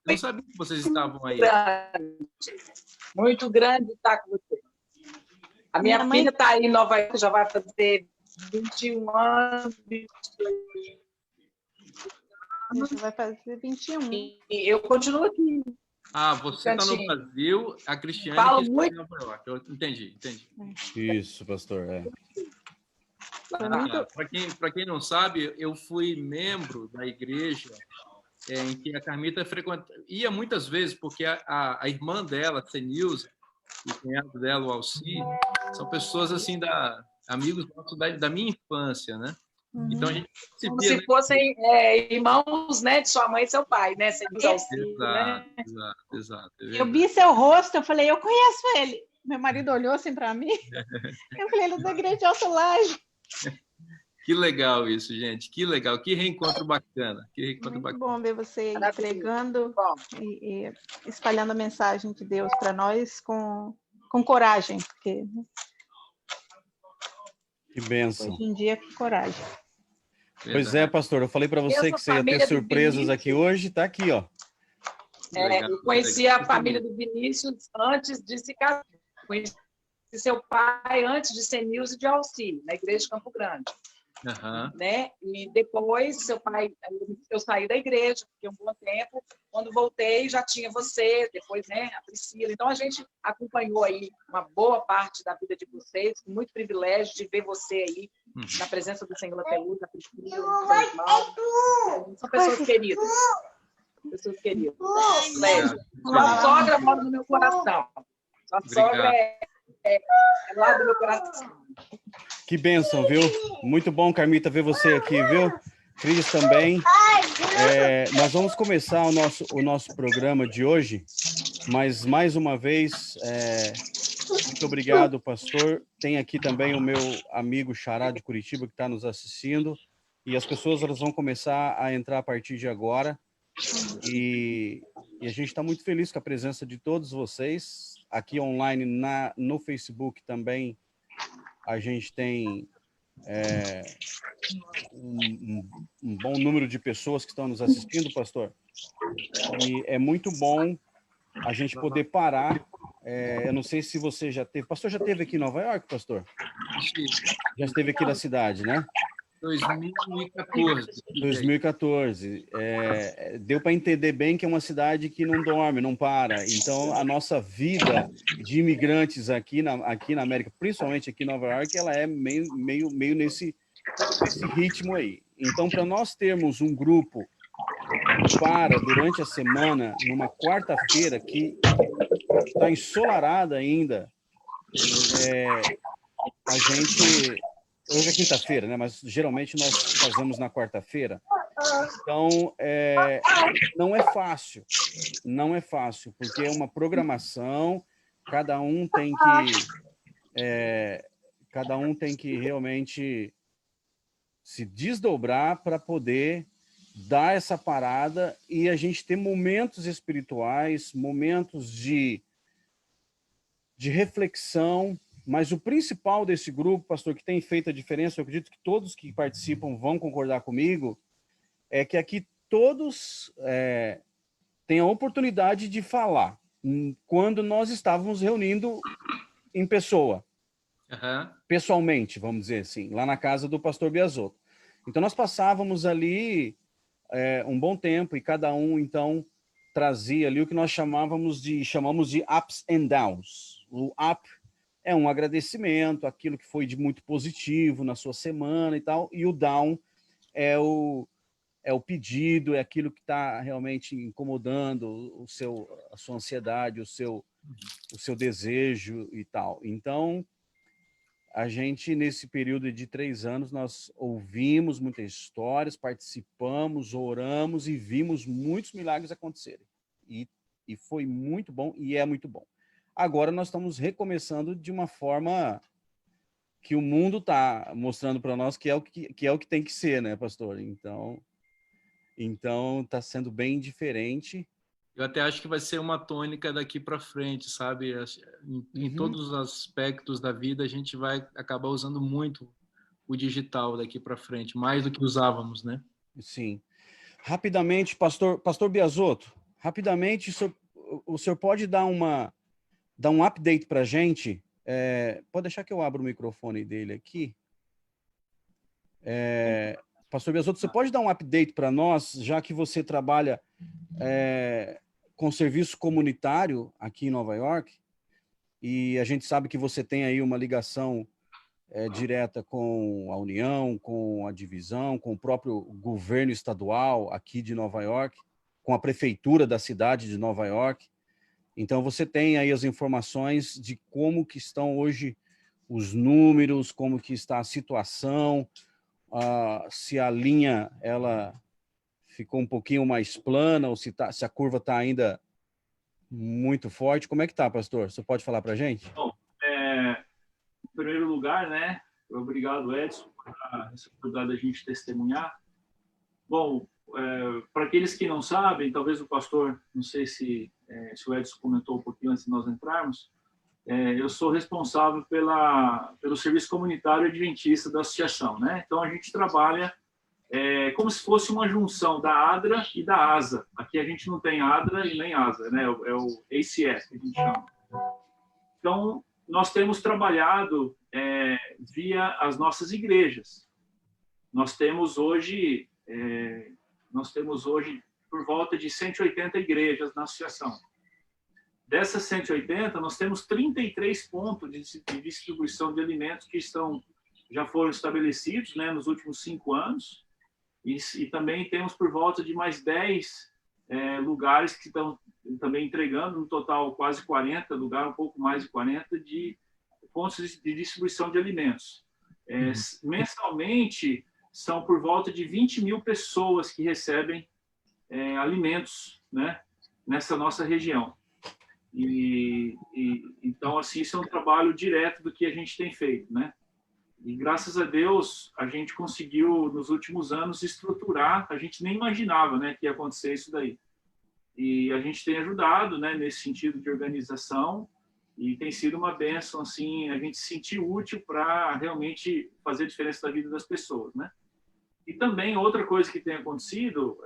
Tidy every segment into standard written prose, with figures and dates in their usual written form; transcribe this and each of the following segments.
não sabia que vocês estavam aí. Muito grande estar com você. A minha filha está aí em Nova York, já vai fazer 21 anos. Vai fazer 21. E eu continuo aqui. Ah, você está no Brasil, a Cristiane Falo que está muito. em Nova York. Eu entendi. Isso, pastor. Para quem não sabe, eu fui membro da igreja em que a Carmita ia muitas vezes, porque a irmã dela, a Senilza, e o cunhado dela, o Alci, são pessoas assim, amigos nossos da minha infância, né? Então a gente como se fossem irmãos, né, de sua mãe e seu pai, né? Exato. Eu vi seu rosto, eu falei, eu conheço ele. Meu marido olhou assim para mim. Eu falei, ele é da igreja de Alto Laje. Que legal isso, gente. Que legal. Que reencontro bacana. Muito bom ver você pregando e espalhando a mensagem de Deus para nós com coragem, porque que bênção. Hoje em dia, com coragem. Pois é, pastor, eu falei para você que você ia ter surpresas aqui hoje, tá aqui, ó. Eu conheci a família do Vinícius antes de se casar. Conheci seu pai antes de ser Nilce de Alci, na igreja de Campo Grande. Né? E depois, seu pai, eu saí da igreja, fiquei um bom tempo. Quando voltei, já tinha você, depois, né, a Priscila. Então, a gente acompanhou aí uma boa parte da vida de vocês, com muito privilégio de ver você aí, na presença do Senhor Ateus, da Priscila, do irmão. São pessoas queridas. Pessoas queridas. Sua sogra mora no meu coração. Sua sogra é lá do meu coração. Que bênção, viu? Muito bom, Carmita, ver você aqui, viu? Cris também. Nós vamos começar o nosso programa de hoje, mas mais uma vez, muito obrigado, pastor. Tem aqui também o meu amigo Xará de Curitiba que está nos assistindo, e as pessoas elas vão começar a entrar a partir de agora, e a gente está muito feliz com a presença de todos vocês, aqui online no Facebook também. A gente tem um bom número de pessoas que estão nos assistindo, pastor. E é muito bom a gente poder parar. Eu não sei se você já teve... Pastor, já esteve aqui em Nova York, pastor? Já esteve aqui na cidade, né? 2014. 2014. Deu para entender bem que é uma cidade que não dorme, não para. Então, a nossa vida de imigrantes aqui na América, principalmente aqui em Nova York, ela é meio nesse ritmo aí. Então, para nós termos um grupo para durante a semana, numa quarta-feira que está ensolarada ainda, a gente... Hoje é quinta-feira, né? Mas geralmente nós fazemos na quarta-feira. Então, não é fácil. Não é fácil, porque é uma programação, cada um tem que realmente se desdobrar para poder dar essa parada e a gente ter momentos espirituais, momentos de reflexão. Mas o principal desse grupo, pastor, que tem feito a diferença, eu acredito que todos que participam vão concordar comigo, é que aqui todos têm a oportunidade de falar quando nós estávamos reunindo em pessoa, pessoalmente, vamos dizer assim, lá na casa do pastor Biasotto. Então, nós passávamos ali um bom tempo e cada um, então, trazia ali o que nós chamamos de ups and downs. O up é um agradecimento, aquilo que foi de muito positivo na sua semana e tal, e o down é o pedido, é aquilo que está realmente incomodando a sua ansiedade, o seu desejo e tal. Então, a gente, nesse período de 3 anos, nós ouvimos muitas histórias, participamos, oramos e vimos muitos milagres acontecerem. E foi muito bom, e é muito bom. Agora nós estamos recomeçando de uma forma que o mundo está mostrando para nós que é o que tem que ser, né, pastor? Então está sendo bem diferente. Eu até acho que vai ser uma tônica daqui para frente, sabe? Em todos os aspectos da vida, a gente vai acabar usando muito o digital daqui para frente, mais do que usávamos, né? Sim. Rapidamente, pastor Biasotto, rapidamente, o senhor pode dar um update para a gente? Pode deixar que eu abra o microfone dele aqui? Pastor Biasotto, você pode dar um update para nós, já que você trabalha com serviço comunitário aqui em Nova York, e a gente sabe que você tem aí uma ligação direta com a União, com a divisão, com o próprio governo estadual aqui de Nova York, com a prefeitura da cidade de Nova York. Então, você tem aí as informações de como que estão hoje os números, como que está a situação, se a linha ela ficou um pouquinho mais plana ou se a curva está ainda muito forte. Como é que está, pastor? Você pode falar para a gente? Bom, em primeiro lugar, né, obrigado, Edson, por essa oportunidade da gente testemunhar. Bom, para aqueles que não sabem, talvez o pastor, não sei se o Edson comentou um pouquinho antes de nós entrarmos, eu sou responsável pelo serviço comunitário adventista da associação, né? Então, a gente trabalha como se fosse uma junção da ADRA e da ASA. Aqui a gente não tem ADRA e nem ASA, né? É o ACS, que a gente chama. Então, nós temos trabalhado via as nossas igrejas. Nós temos hoje por volta de 180 igrejas na associação. Dessas 180, nós temos 33 pontos de distribuição de alimentos que já foram estabelecidos, né, nos últimos 5 anos. E também temos por volta de mais 10 lugares que estão também entregando, no total quase 40 lugares, um pouco mais de 40, de pontos de distribuição de alimentos. Mensalmente, são por volta de 20 mil pessoas que recebem alimentos, né, nessa nossa região. Então, assim, isso é um trabalho direto do que a gente tem feito, né? E, graças a Deus, a gente conseguiu, nos últimos anos, estruturar. A gente nem imaginava, né, que ia acontecer isso daí. E a gente tem ajudado, né, nesse sentido de organização, e tem sido uma bênção, assim, a gente se sentir útil para realmente fazer a diferença na vida das pessoas, né? E também, outra coisa que tem acontecido,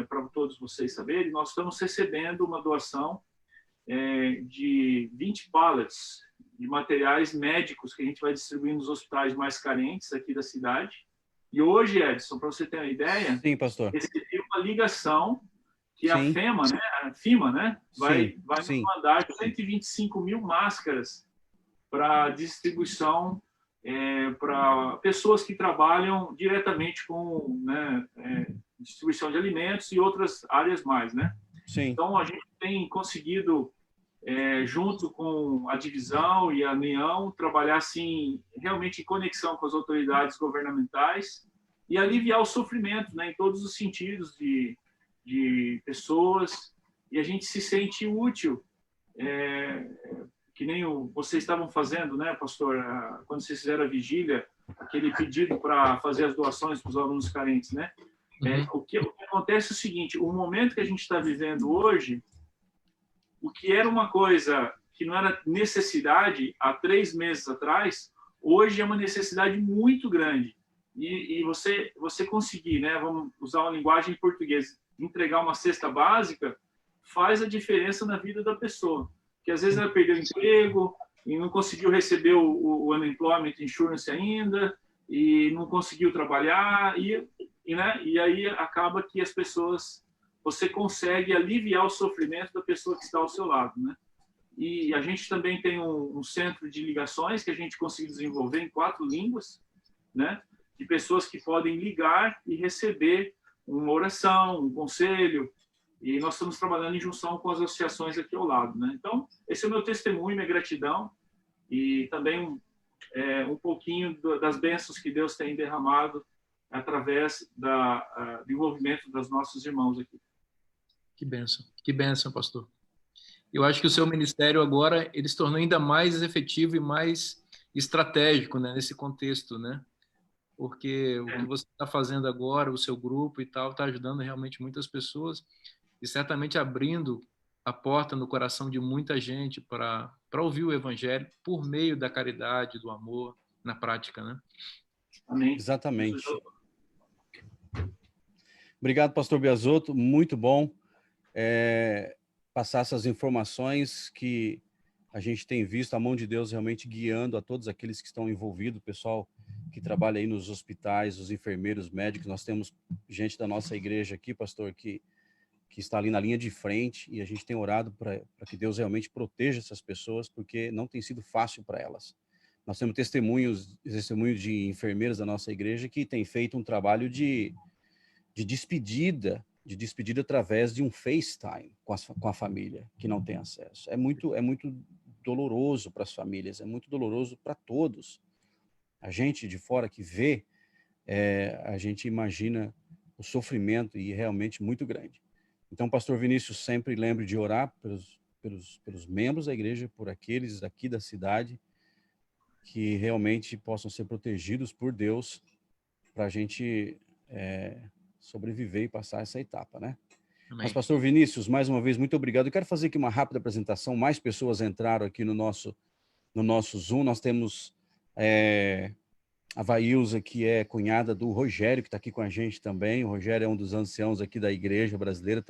para todos vocês saberem, nós estamos recebendo uma doação de 20 pallets de materiais médicos que a gente vai distribuir nos hospitais mais carentes aqui da cidade. E hoje, Edson, para você ter uma ideia, sim, pastor, recebi uma ligação que a FEMA, né, vai nos mandar 125 mil máscaras para distribuição para pessoas que trabalham diretamente com, né, distribuição de alimentos e outras áreas mais, né? Sim. Então, a gente tem conseguido, junto com a divisão e a União, trabalhar assim, realmente em conexão com as autoridades governamentais e aliviar o sofrimento, né, em todos os sentidos de pessoas, e a gente se sente útil, que nem vocês estavam fazendo, né, pastor, quando vocês fizeram a vigília, aquele pedido para fazer as doações para os alunos carentes, né? O que acontece é o seguinte: o momento que a gente está vivendo hoje, o que era uma coisa que não era necessidade há 3 meses atrás, hoje é uma necessidade muito grande. E você conseguir, né, vamos usar uma linguagem em português, entregar uma cesta básica, faz a diferença na vida da pessoa. Que às vezes ela perdeu o emprego e não conseguiu receber o unemployment insurance ainda, e não conseguiu trabalhar, né? E aí acaba que as pessoas, você consegue aliviar o sofrimento da pessoa que está ao seu lado, né? E a gente também tem um centro de ligações que a gente conseguiu desenvolver em 4 línguas, né? De pessoas que podem ligar e receber uma oração, um conselho, e nós estamos trabalhando em junção com as associações aqui ao lado, né? Então, esse é o meu testemunho, minha gratidão, e também um pouquinho das bênçãos que Deus tem derramado através do envolvimento dos nossos irmãos aqui. Que bênção, pastor. Eu acho que o seu ministério agora ele se tornou ainda mais efetivo e mais estratégico, né, nesse contexto, né? Porque o que você está fazendo agora, o seu grupo e tal, está ajudando realmente muitas pessoas e certamente abrindo a porta no coração de muita gente para ouvir o evangelho por meio da caridade, do amor, na prática, né? Amém. Exatamente. Obrigado, pastor Biasotto, muito bom. passar essas informações que a gente tem visto a mão de Deus realmente guiando a todos aqueles que estão envolvidos, o pessoal que trabalha aí nos hospitais, os enfermeiros, médicos. Nós temos gente da nossa igreja aqui, pastor, que está ali na linha de frente, e a gente tem orado para que Deus realmente proteja essas pessoas, porque não tem sido fácil para elas. Nós temos testemunhos de enfermeiras da nossa igreja que têm feito um trabalho de despedida através de um FaceTime com a família que não tem acesso. É muito doloroso para as famílias, é muito doloroso para todos. A gente de fora que vê, a gente imagina o sofrimento, e realmente muito grande. Então, pastor Vinícius, sempre lembre de orar pelos membros da igreja, por aqueles aqui da cidade, que realmente possam ser protegidos por Deus, para a gente sobreviver e passar essa etapa, né? Amém. Mas, pastor Vinícius, mais uma vez, muito obrigado. Eu quero fazer aqui uma rápida apresentação. Mais pessoas entraram aqui no nosso Zoom. Nós temos a Vailza, que é cunhada do Rogério, que está aqui com a gente também. O Rogério é um dos anciãos aqui da igreja brasileira,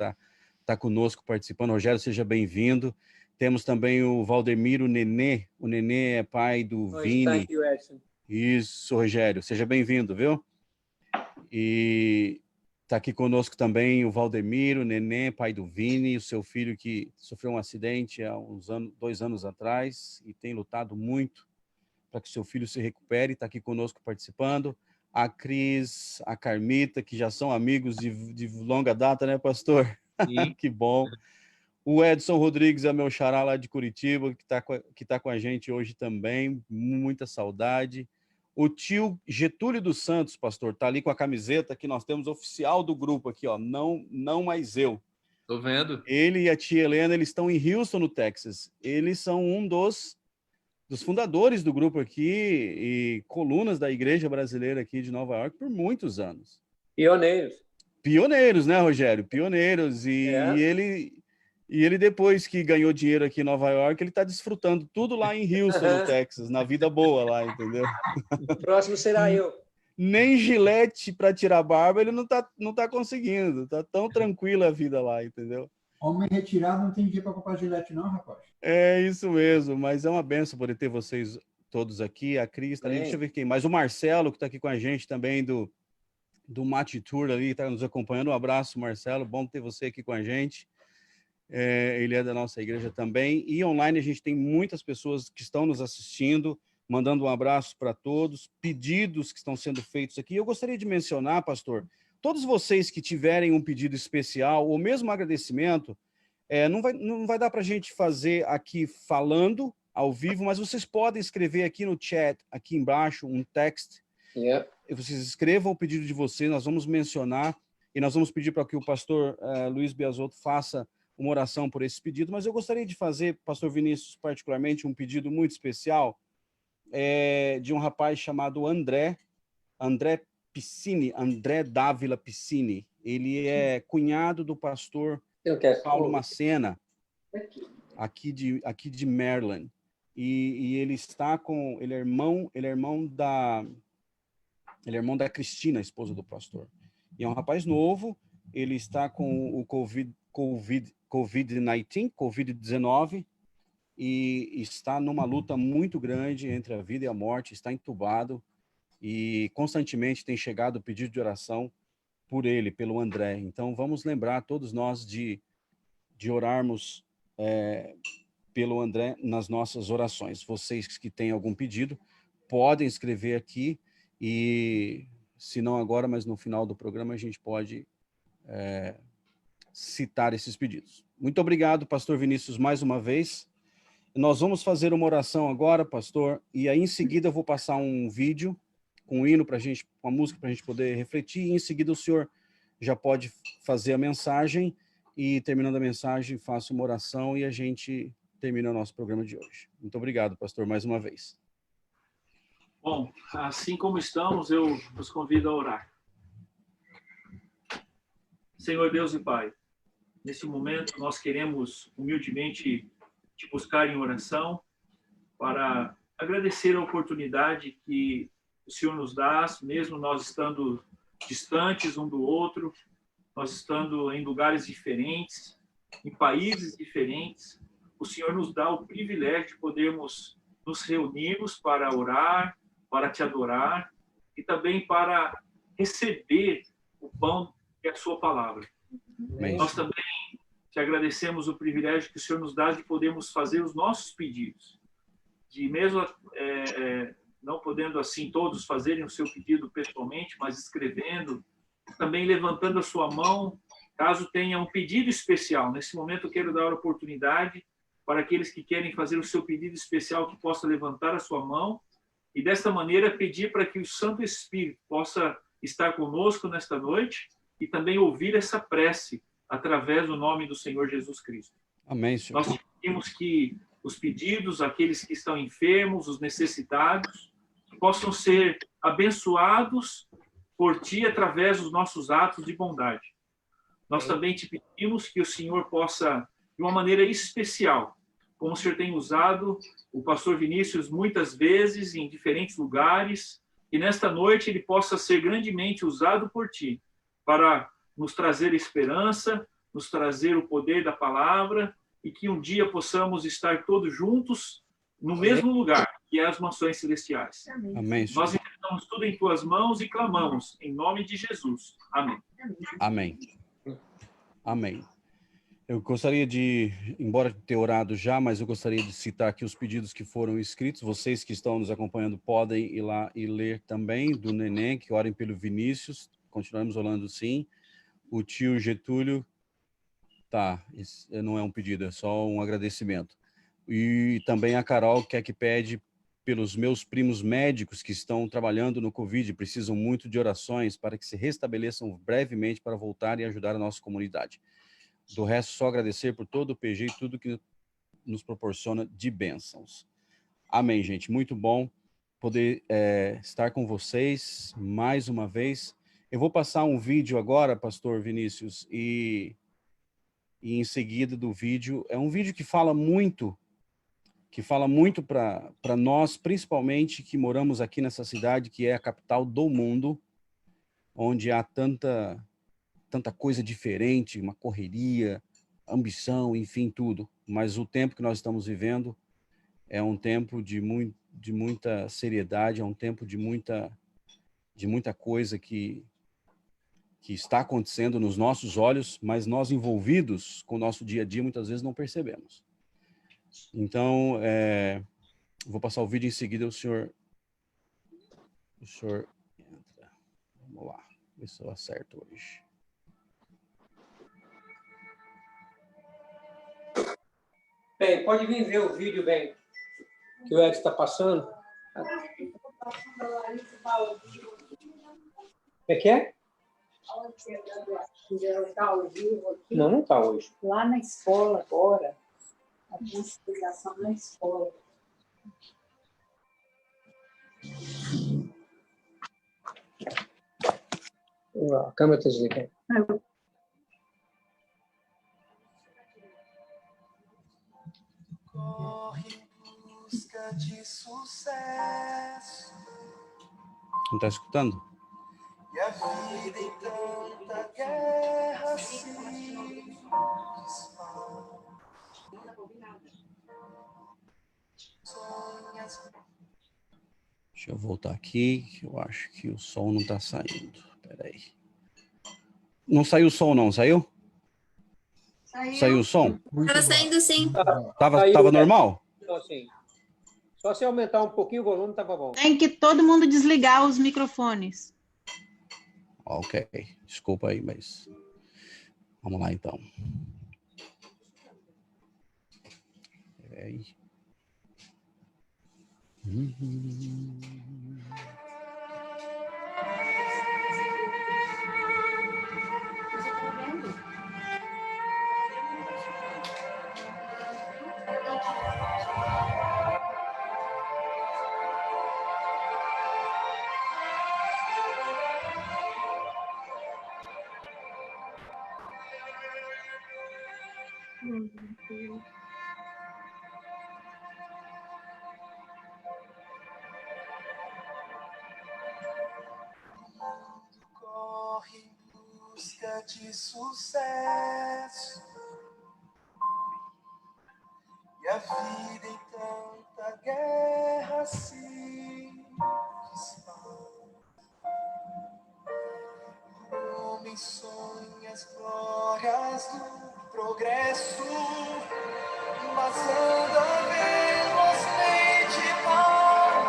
está conosco participando. Rogério, seja bem-vindo. Temos também o Valdemiro Nenê. O Nenê é pai do Vini. Thank you, Edson. Isso, Rogério. Seja bem-vindo, viu? E está aqui conosco também o Valdemiro Nenê, pai do Vini, o seu filho que sofreu um acidente há 2 anos atrás e tem lutado muito para que seu filho se recupere, está aqui conosco participando. A Cris, a Carmita, que já são amigos de longa data, né, pastor? Que bom. O Edson Rodrigues é meu xará lá de Curitiba, que tá com a gente hoje também, muita saudade. O tio Getúlio dos Santos, pastor, está ali com a camiseta que nós temos oficial do grupo aqui, ó, não mais eu. Tô vendo. Ele e a tia Helena, eles estão em Houston, no Texas. Eles são um dos fundadores do grupo aqui e colunas da igreja brasileira aqui de Nova York por muitos anos. Pioneiros, né, Rogério? Pioneiros. E ele, depois que ganhou dinheiro aqui em Nova York, ele está desfrutando tudo lá em Houston, no Texas, na vida boa lá, entendeu? O próximo será eu. Nem gilete para tirar barba ele não tá conseguindo. Tá tão tranquila a vida lá, entendeu? Homem retirado não tem dinheiro para comprar gilete não, rapaz. É isso mesmo, mas é uma benção poder ter vocês todos aqui. A Cris tá ali, deixa eu ver quem mais. O Marcelo, que está aqui com a gente também, do Mate Tour ali, está nos acompanhando. Um abraço, Marcelo, bom ter você aqui com a gente. Ele é da nossa igreja também. E online a gente tem muitas pessoas que estão nos assistindo, mandando um abraço para todos, pedidos que estão sendo feitos aqui. Eu gostaria de mencionar, pastor, todos vocês que tiverem um pedido especial, ou mesmo um agradecimento, não vai dar para a gente fazer aqui falando ao vivo, mas vocês podem escrever aqui no chat, aqui embaixo, um text. Yeah. Vocês escrevam o pedido de vocês, nós vamos mencionar, e nós vamos pedir para que o pastor Luiz Biasotto faça uma oração por esse pedido, mas eu gostaria de fazer, pastor Vinícius, particularmente, um pedido muito especial de um rapaz chamado André Piscini, André Dávila Piscini. Ele é cunhado do pastor Paulo Macena, aqui de Maryland, e ele é irmão da Cristina, esposa do pastor. E é um rapaz novo, ele está com o Covid-19, e está numa luta muito grande entre a vida e a morte, está entubado, e constantemente tem chegado o pedido de oração por ele, pelo André. Então, vamos lembrar, todos nós, de orarmos pelo André nas nossas orações. Vocês que têm algum pedido, podem escrever aqui, e se não agora, mas no final do programa, a gente pode citar esses pedidos. Muito obrigado, pastor Vinícius, mais uma vez. Nós vamos fazer uma oração agora, pastor, e aí em seguida eu vou passar um vídeo com um hino para a gente, com a música para a gente poder refletir, e em seguida o senhor já pode fazer a mensagem, e terminando a mensagem, faça uma oração e a gente termina o nosso programa de hoje. Muito obrigado, pastor, mais uma vez. Bom, assim como estamos, eu os convido a orar. Senhor Deus e Pai, nesse momento nós queremos humildemente te buscar em oração para agradecer a oportunidade que o Senhor nos dá, mesmo nós estando distantes um do outro, nós estando em lugares diferentes, em países diferentes, o Senhor nos dá o privilégio de podermos nos reunirmos para orar, para te adorar e também para receber o pão que é a sua palavra. Amém. Nós também te agradecemos o privilégio que o Senhor nos dá de podermos fazer os nossos pedidos, de mesmo não podendo assim todos fazerem o seu pedido pessoalmente, mas escrevendo, também levantando a sua mão, caso tenha um pedido especial. Nesse momento eu quero dar a oportunidade para aqueles que querem fazer o seu pedido especial, que possa levantar a sua mão e desta maneira pedir para que o Santo Espírito possa estar conosco nesta noite e também ouvir essa prece através do nome do Senhor Jesus Cristo. Amém, Senhor. Nós pedimos que os pedidos, aqueles que estão enfermos, os necessitados, possam ser abençoados por Ti através dos nossos atos de bondade. Nós também te pedimos que o Senhor possa, de uma maneira especial, como o Senhor tem usado o pastor Vinícius muitas vezes em diferentes lugares, e nesta noite ele possa ser grandemente usado por Ti para nos trazer esperança, nos trazer o poder da palavra, e que um dia possamos estar todos juntos no mesmo lugar, que é as mansões celestiais. Amém, Senhor. Nós entregamos tudo em Tuas mãos e clamamos em nome de Jesus. Amém. Amém. Amém. Eu gostaria de, embora ter orado já, mas eu gostaria de citar aqui os pedidos que foram escritos. Vocês que estão nos acompanhando podem ir lá e ler também, do Neném, que orem pelo Vinícius. Continuamos orando sim. O tio Getúlio, tá, não é um pedido, é só um agradecimento. E também a Carol, que é que pede pelos meus primos médicos que estão trabalhando no Covid, precisam muito de orações para que se restabeleçam brevemente para voltar e ajudar a nossa comunidade. Do resto, só agradecer por todo o PG e tudo que nos proporciona de bênçãos. Amém, gente. Muito bom poder estar com vocês mais uma vez. Eu vou passar um vídeo agora, pastor Vinícius, e em seguida do vídeo, é um vídeo que fala muito para nós, principalmente que moramos aqui nessa cidade, que é a capital do mundo, onde há tanta coisa diferente, uma correria, ambição, enfim, tudo. Mas o tempo que nós estamos vivendo é um tempo de muita seriedade, é um tempo de muita coisa que está acontecendo nos nossos olhos, mas nós envolvidos com o nosso dia a dia muitas vezes não percebemos. Então, vou passar o vídeo em seguida, o senhor entra. Vamos lá, ver se eu acerto hoje. Bem, pode vir ver o vídeo, bem, que o Edson está passando. É que é? Não, não está hoje. Lá na escola agora, a explicação na escola. A câmera está desligada. Corre em busca de sucesso. Não está escutando? E a vida em tanta guerra se desfaz. Deixa eu voltar aqui, que eu acho que o som não está saindo. Espera aí. Não saiu o som, não? Saiu? Saiu o som? Estava saindo, sim. Tava normal? Então, assim, só se aumentar um pouquinho o volume, estava bom. Tem que todo mundo desligar os microfones. Ok, desculpa aí, mas... Vamos lá, então. Peraí. Corre em busca de sucesso E a vida em tanta guerra se desfaz. O homem sonha as glórias do progresso, mas anda velozmente para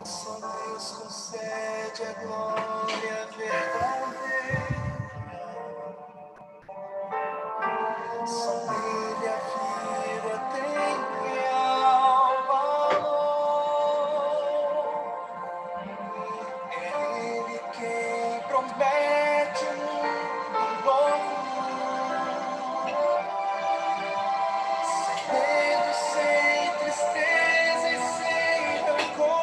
trás. Só Deus concede a glória verdadeira. Só nele a vida tem real valor. É Ele quem promete um mundo novo, sem medo, sem tristeza e sem rancor.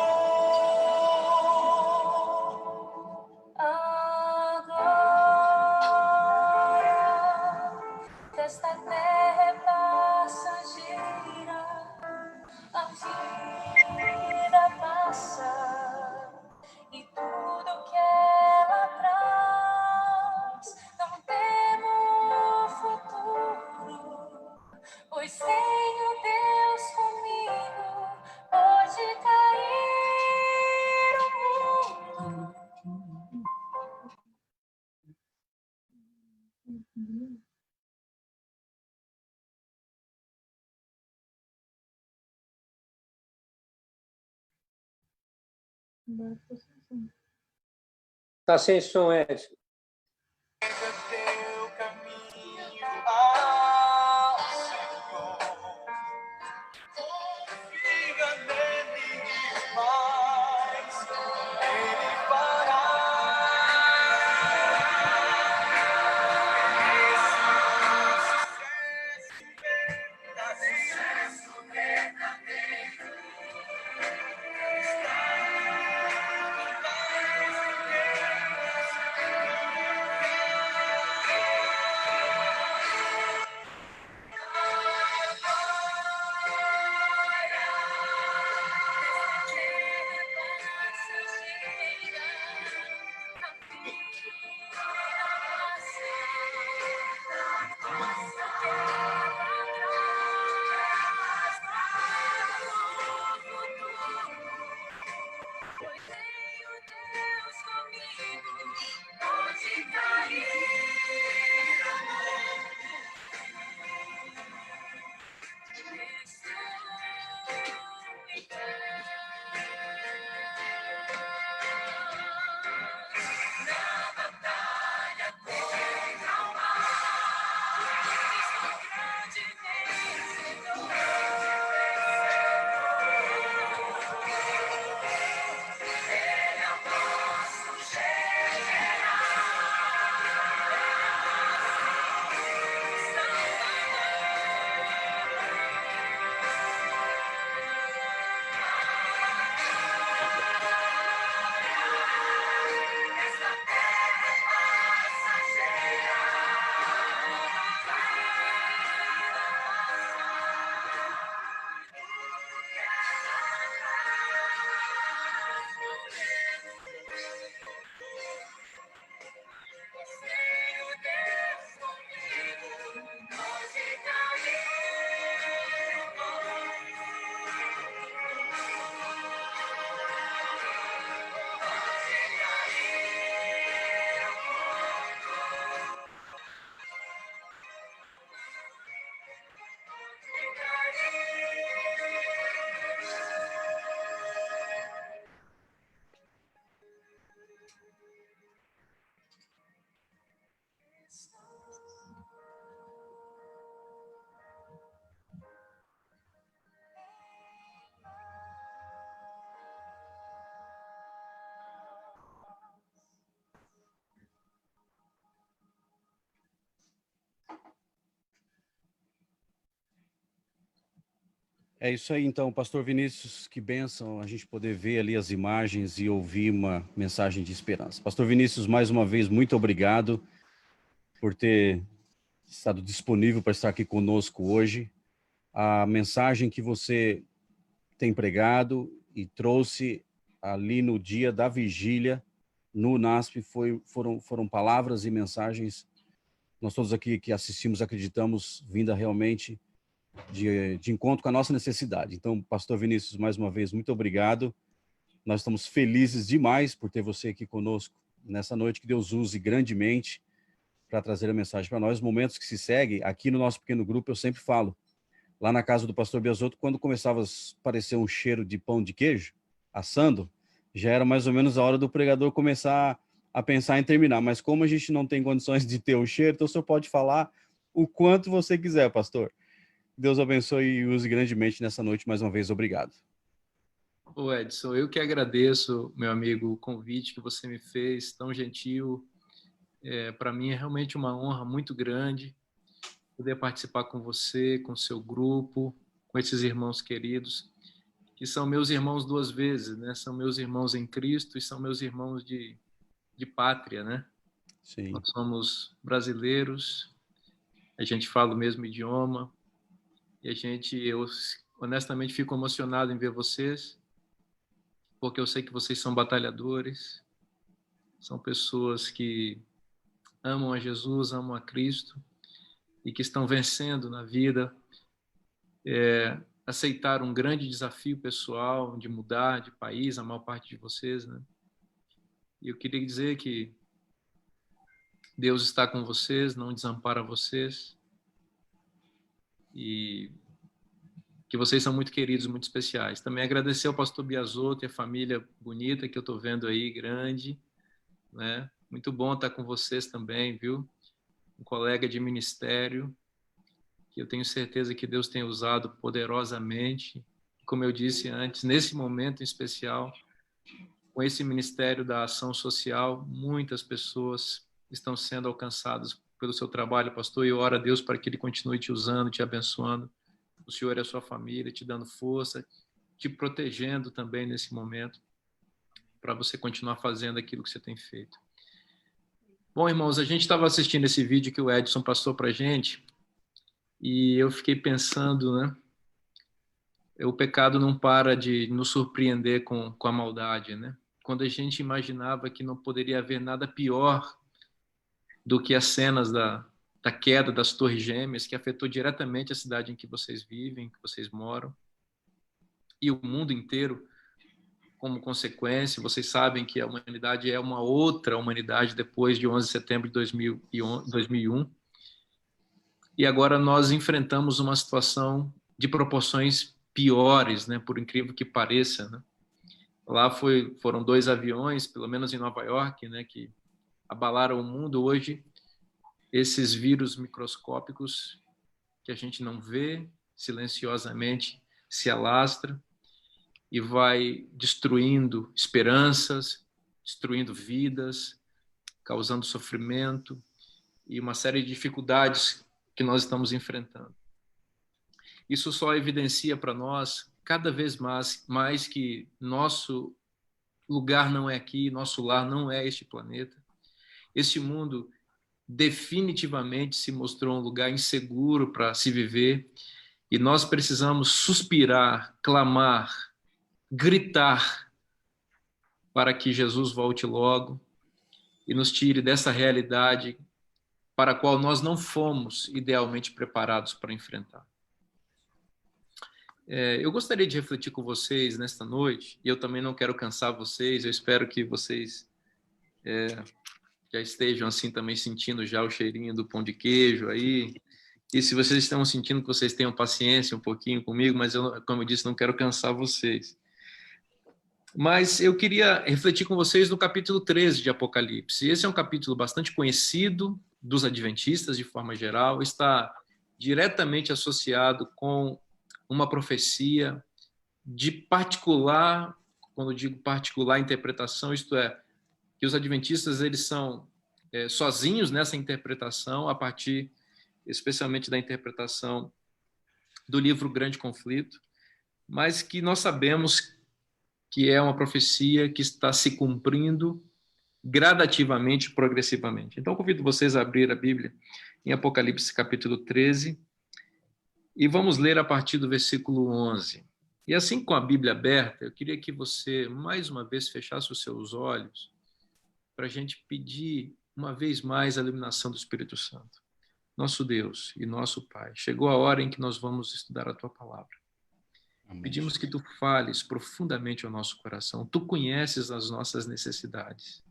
A glória desta terra é passageira, a vida passa e tudo que ela traz. Não temo o futuro, pois tenho Deus comigo. Pode cair o mundo. Está sem som, Edson. Teu caminho ao Senhor, confia nele mais, ele fará. Sucesso verdadeiro está É isso aí, então, Pastor Vinícius, que bênção a gente poder ver ali as imagens e ouvir uma mensagem de esperança. Pastor Vinícius, mais uma vez, muito obrigado por ter estado disponível para estar aqui conosco hoje. A mensagem que você tem pregado e trouxe ali no dia da vigília no NASP foram palavras e mensagens nós todos aqui que assistimos acreditamos, vinda realmente de encontro com a nossa necessidade. Então, pastor Vinícius, mais uma vez, muito obrigado. Nós estamos felizes demais por ter você aqui conosco nessa noite, que Deus use grandemente para trazer a mensagem para nós. Os momentos que se seguem, aqui no nosso pequeno grupo, eu sempre falo, lá na casa do pastor Biasotto, quando começava a aparecer um cheiro de pão de queijo, assando, já era mais ou menos a hora do pregador começar a pensar em terminar. Mas como a gente não tem condições de ter o cheiro, então o senhor pode falar o quanto você quiser, pastor. Deus abençoe e use grandemente nessa noite. Mais uma vez, obrigado. Ô Edson, eu que agradeço, meu amigo, o convite que você me fez, tão gentil. Para mim é realmente uma honra muito grande poder participar com você, com o seu grupo, com esses irmãos queridos, que são meus irmãos duas vezes, né? São meus irmãos em Cristo e são meus irmãos de pátria, né? Sim. Nós somos brasileiros, a gente fala o mesmo idioma, e eu honestamente fico emocionado em ver vocês, porque eu sei que vocês são batalhadores, são pessoas que amam a Jesus, amam a Cristo, e que estão vencendo na vida, aceitaram um grande desafio pessoal de mudar de país, a maior parte de vocês, né? E eu queria dizer que Deus está com vocês, não desampara vocês, e que vocês são muito queridos, muito especiais. Também agradecer ao pastor Biasotto e a família bonita que eu estou vendo aí, grande, né? Muito bom estar com vocês também, viu? Um colega de ministério, que eu tenho certeza que Deus tem usado poderosamente. Como eu disse antes, nesse momento em especial, com esse Ministério da Ação Social, muitas pessoas estão sendo alcançadas pelo seu trabalho, pastor, e eu oro a Deus para que Ele continue te usando, te abençoando, o Senhor e a sua família, te dando força, te protegendo também nesse momento, para você continuar fazendo aquilo que você tem feito. Bom, irmãos, a gente estava assistindo esse vídeo que o Edson passou para a gente, e eu fiquei pensando, né? O pecado não para de nos surpreender com a maldade, né? Quando a gente imaginava que não poderia haver nada pior do que as cenas da queda das Torres Gêmeas, que afetou diretamente a cidade em que vocês vivem, que vocês moram, e o mundo inteiro como consequência. Vocês sabem que a humanidade é uma outra humanidade depois de 11 de setembro de 2001. E agora nós enfrentamos uma situação de proporções piores, né? Por incrível que pareça, né? Lá foram 2 aviões, pelo menos em Nova York, né? Que abalaram o mundo. Hoje, esses vírus microscópicos que a gente não vê, silenciosamente se alastra e vai destruindo esperanças, destruindo vidas, causando sofrimento e uma série de dificuldades que nós estamos enfrentando. Isso só evidencia para nós, cada vez mais que nosso lugar não é aqui, nosso lar não é este planeta. Este mundo definitivamente se mostrou um lugar inseguro para se viver, e nós precisamos suspirar, clamar, gritar para que Jesus volte logo e nos tire dessa realidade para a qual nós não fomos idealmente preparados para enfrentar. Eu gostaria de refletir com vocês nesta noite, e eu também não quero cansar vocês, eu espero que vocês já estejam assim também sentindo já o cheirinho do pão de queijo aí, e se vocês estão sentindo, que vocês tenham paciência um pouquinho comigo, mas eu, como eu disse, não quero cansar vocês. Mas eu queria refletir com vocês no capítulo 13 de Apocalipse. Esse é um capítulo bastante conhecido dos adventistas, de forma geral, está diretamente associado com uma profecia de particular, quando digo particular interpretação, isto é, que os adventistas eles são sozinhos nessa interpretação, a partir especialmente da interpretação do livro Grande Conflito, mas que nós sabemos que é uma profecia que está se cumprindo gradativamente, progressivamente. Então, convido vocês a abrir a Bíblia em Apocalipse capítulo 13 e vamos ler a partir do versículo 11. E assim, com a Bíblia aberta, eu queria que você, mais uma vez, fechasse os seus olhos para a gente pedir, uma vez mais, a iluminação do Espírito Santo. nosso Deus e nosso Pai, chegou a hora em que nós vamos estudar a Tua Palavra. Amém. Pedimos que Tu fales profundamente ao nosso coração. Tu conheces as nossas necessidades.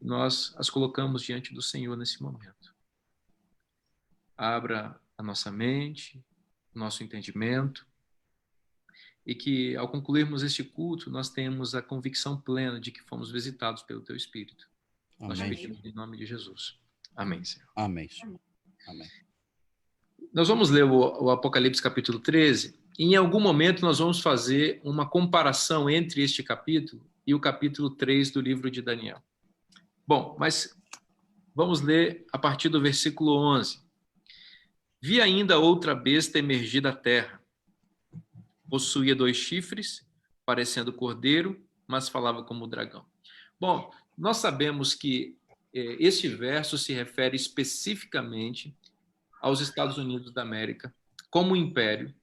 Nós as colocamos diante do Senhor nesse momento. Abra a nossa mente, o nosso entendimento, e que, ao concluirmos este culto, nós tenhamos a convicção plena de que fomos visitados pelo Teu Espírito. Amém. Nós pedimos em nome de Jesus. Amém, Senhor. Amém, Senhor. Amém. Nós vamos ler o Apocalipse capítulo 13, e em algum momento nós vamos fazer uma comparação entre este capítulo e o capítulo 3 do livro de Daniel. Bom, mas vamos ler a partir do versículo 11. Vi ainda outra besta emergir da terra. Possuía 2 chifres, parecendo cordeiro, mas falava como dragão. Bom, nós sabemos que este verso se refere especificamente aos Estados Unidos da América, como império,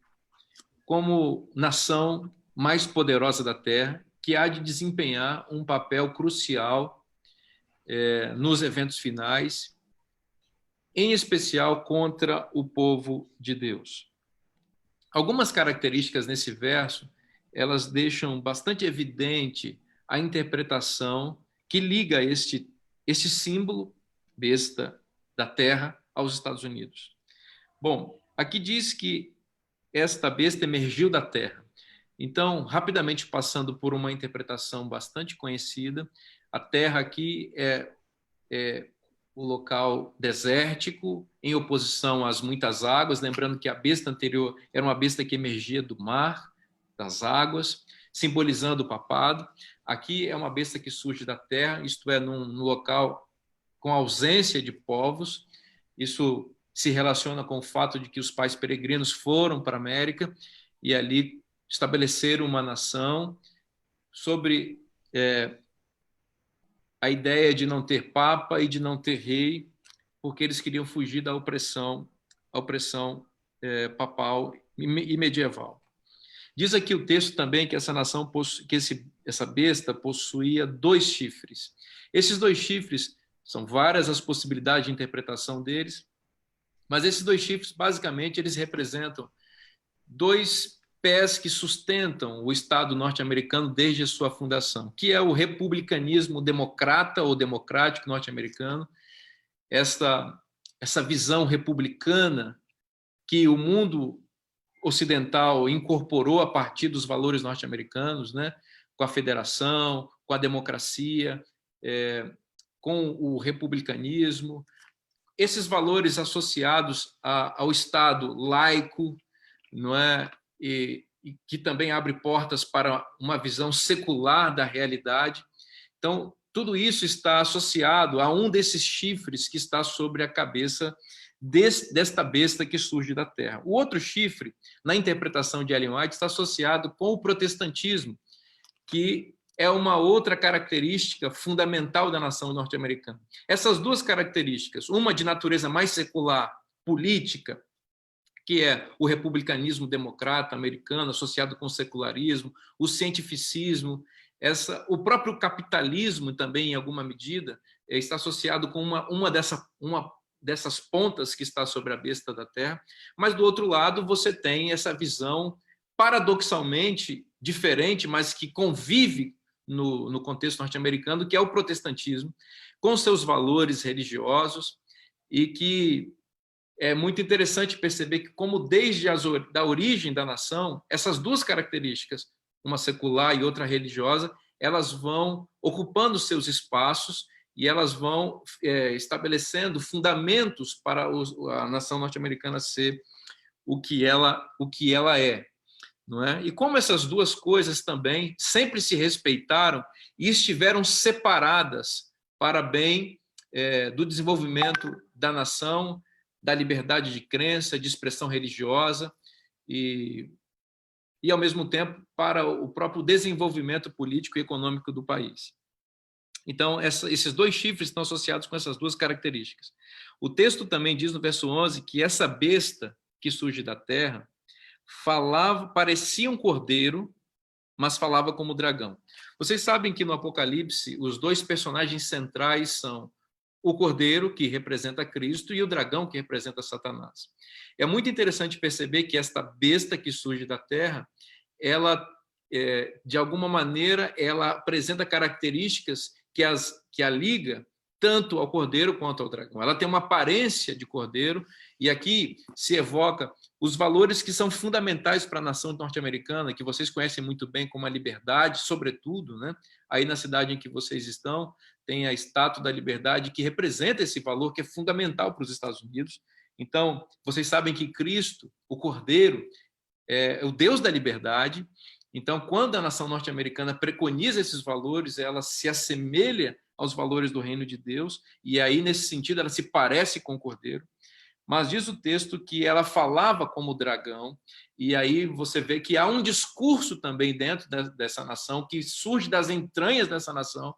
como nação mais poderosa da Terra, que há de desempenhar um papel crucial nos eventos finais, em especial contra o povo de Deus. Algumas características nesse verso, elas deixam bastante evidente a interpretação que liga este símbolo, besta da terra, aos Estados Unidos. Bom, aqui diz que esta besta emergiu da terra. Então, rapidamente passando por uma interpretação bastante conhecida, a terra aqui é o local desértico, em oposição às muitas águas, lembrando que a besta anterior era uma besta que emergia do mar, das águas, simbolizando o papado. Aqui é uma besta que surge da terra, isto é, num local com ausência de povos. Isso se relaciona com o fato de que os pais peregrinos foram para a América e ali estabeleceram uma nação sobre a ideia de não ter papa e de não ter rei, porque eles queriam fugir da opressão papal e medieval. Diz aqui o texto também que essa nação, essa besta possuía 2 chifres. Esses 2 chifres, são várias as possibilidades de interpretação deles, mas esses 2 chifres, basicamente, eles representam 2 pés que sustentam o Estado norte-americano desde a sua fundação, que é o republicanismo democrata ou democrático norte-americano, essa visão republicana que o mundo ocidental incorporou a partir dos valores norte-americanos, né? Com a federação, com a democracia, com o republicanismo, esses valores associados ao Estado laico, não é? E que também abre portas para uma visão secular da realidade. Então, tudo isso está associado a um desses chifres que está sobre a cabeça desta besta que surge da terra. O outro chifre, na interpretação de Ellen White, está associado com o protestantismo, que é uma outra característica fundamental da nação norte-americana. Essas 2 características, uma de natureza mais secular, política, que é o republicanismo democrata americano associado com o secularismo, o cientificismo, o próprio capitalismo também, em alguma medida, está associado com uma dessas pontas que está sobre a besta da terra, mas, do outro lado, você tem essa visão paradoxalmente diferente, mas que convive no contexto norte-americano, que é o protestantismo, com seus valores religiosos, e que é muito interessante perceber que, como desde a origem da nação, essas 2 características, uma secular e outra religiosa, elas vão ocupando seus espaços e elas vão estabelecendo fundamentos para a nação norte-americana ser o que ela é. Não é? E como essas 2 coisas também sempre se respeitaram e estiveram separadas para bem do desenvolvimento da nação, da liberdade de crença, de expressão religiosa e ao mesmo tempo, para o próprio desenvolvimento político e econômico do país. Então, esses 2 chifres estão associados com essas 2 características. O texto também diz no verso 11 que essa besta que surge da terra parecia um cordeiro, mas falava como dragão. Vocês sabem que no Apocalipse os 2 personagens centrais são o cordeiro, que representa Cristo, e o dragão, que representa Satanás. É muito interessante perceber que esta besta que surge da terra, ela, de alguma maneira, ela apresenta características que a liga tanto ao cordeiro quanto ao dragão. Ela tem uma aparência de cordeiro, e aqui se evoca os valores que são fundamentais para a nação norte-americana, que vocês conhecem muito bem, como a liberdade, sobretudo, né? Aí na cidade em que vocês estão, tem a Estátua da Liberdade, que representa esse valor que é fundamental para os Estados Unidos. Então, vocês sabem que Cristo, o Cordeiro, é o Deus da liberdade. Então, quando a nação norte-americana preconiza esses valores, ela se assemelha aos valores do reino de Deus, e aí, nesse sentido, ela se parece com o Cordeiro. Mas diz o texto que ela falava como dragão, e aí você vê que há um discurso também dentro dessa nação, que surge das entranhas dessa nação,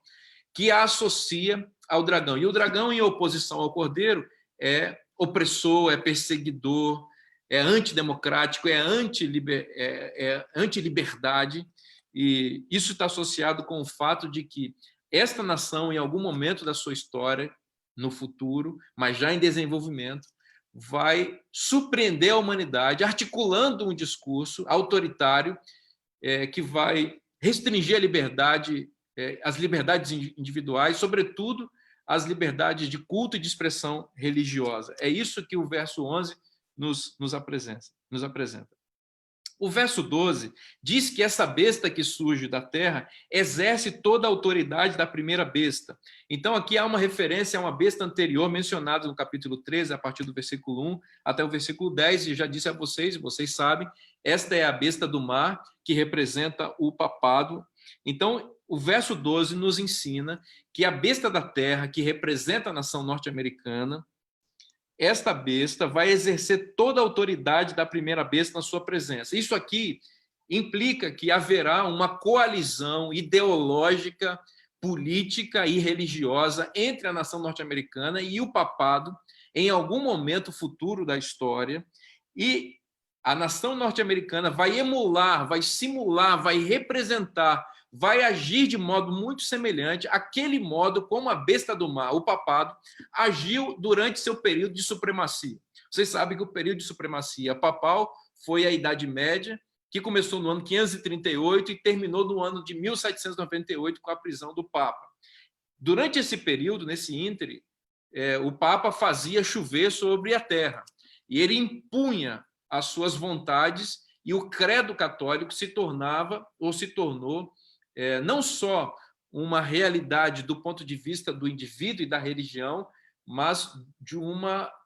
que a associa ao dragão. E o dragão, em oposição ao cordeiro, é opressor, é perseguidor, é antidemocrático, é antiliberdade, e isso está associado com o fato de que esta nação, em algum momento da sua história, no futuro, mas já em desenvolvimento, vai surpreender a humanidade, articulando um discurso autoritário que vai restringir a liberdade, as liberdades individuais, sobretudo as liberdades de culto e de expressão religiosa. É isso que o verso 11 nos apresenta. O verso 12 diz que essa besta que surge da terra exerce toda a autoridade da primeira besta. Então, aqui há uma referência a uma besta anterior, mencionada no capítulo 13, a partir do versículo 1 até o versículo 10, e já disse a vocês, e vocês sabem, esta é a besta do mar, que representa o papado. Então, o verso 12 nos ensina que a besta da terra, que representa a nação norte-americana, esta besta vai exercer toda a autoridade da primeira besta na sua presença. Isso aqui implica que haverá uma coalizão ideológica, política e religiosa entre a nação norte-americana e o papado em algum momento futuro da história, e a nação norte-americana vai emular, vai simular, vai representar, vai agir de modo muito semelhante àquele modo como a besta do mar, o papado, agiu durante seu período de supremacia. Vocês sabem que o período de supremacia papal foi a Idade Média, que começou no ano 538 e terminou no ano de 1798 com a prisão do Papa. Durante esse período, nesse íntere, o Papa fazia chover sobre a terra, e ele impunha as suas vontades, e o credo católico se tornou não só uma realidade do ponto de vista do indivíduo e da religião, mas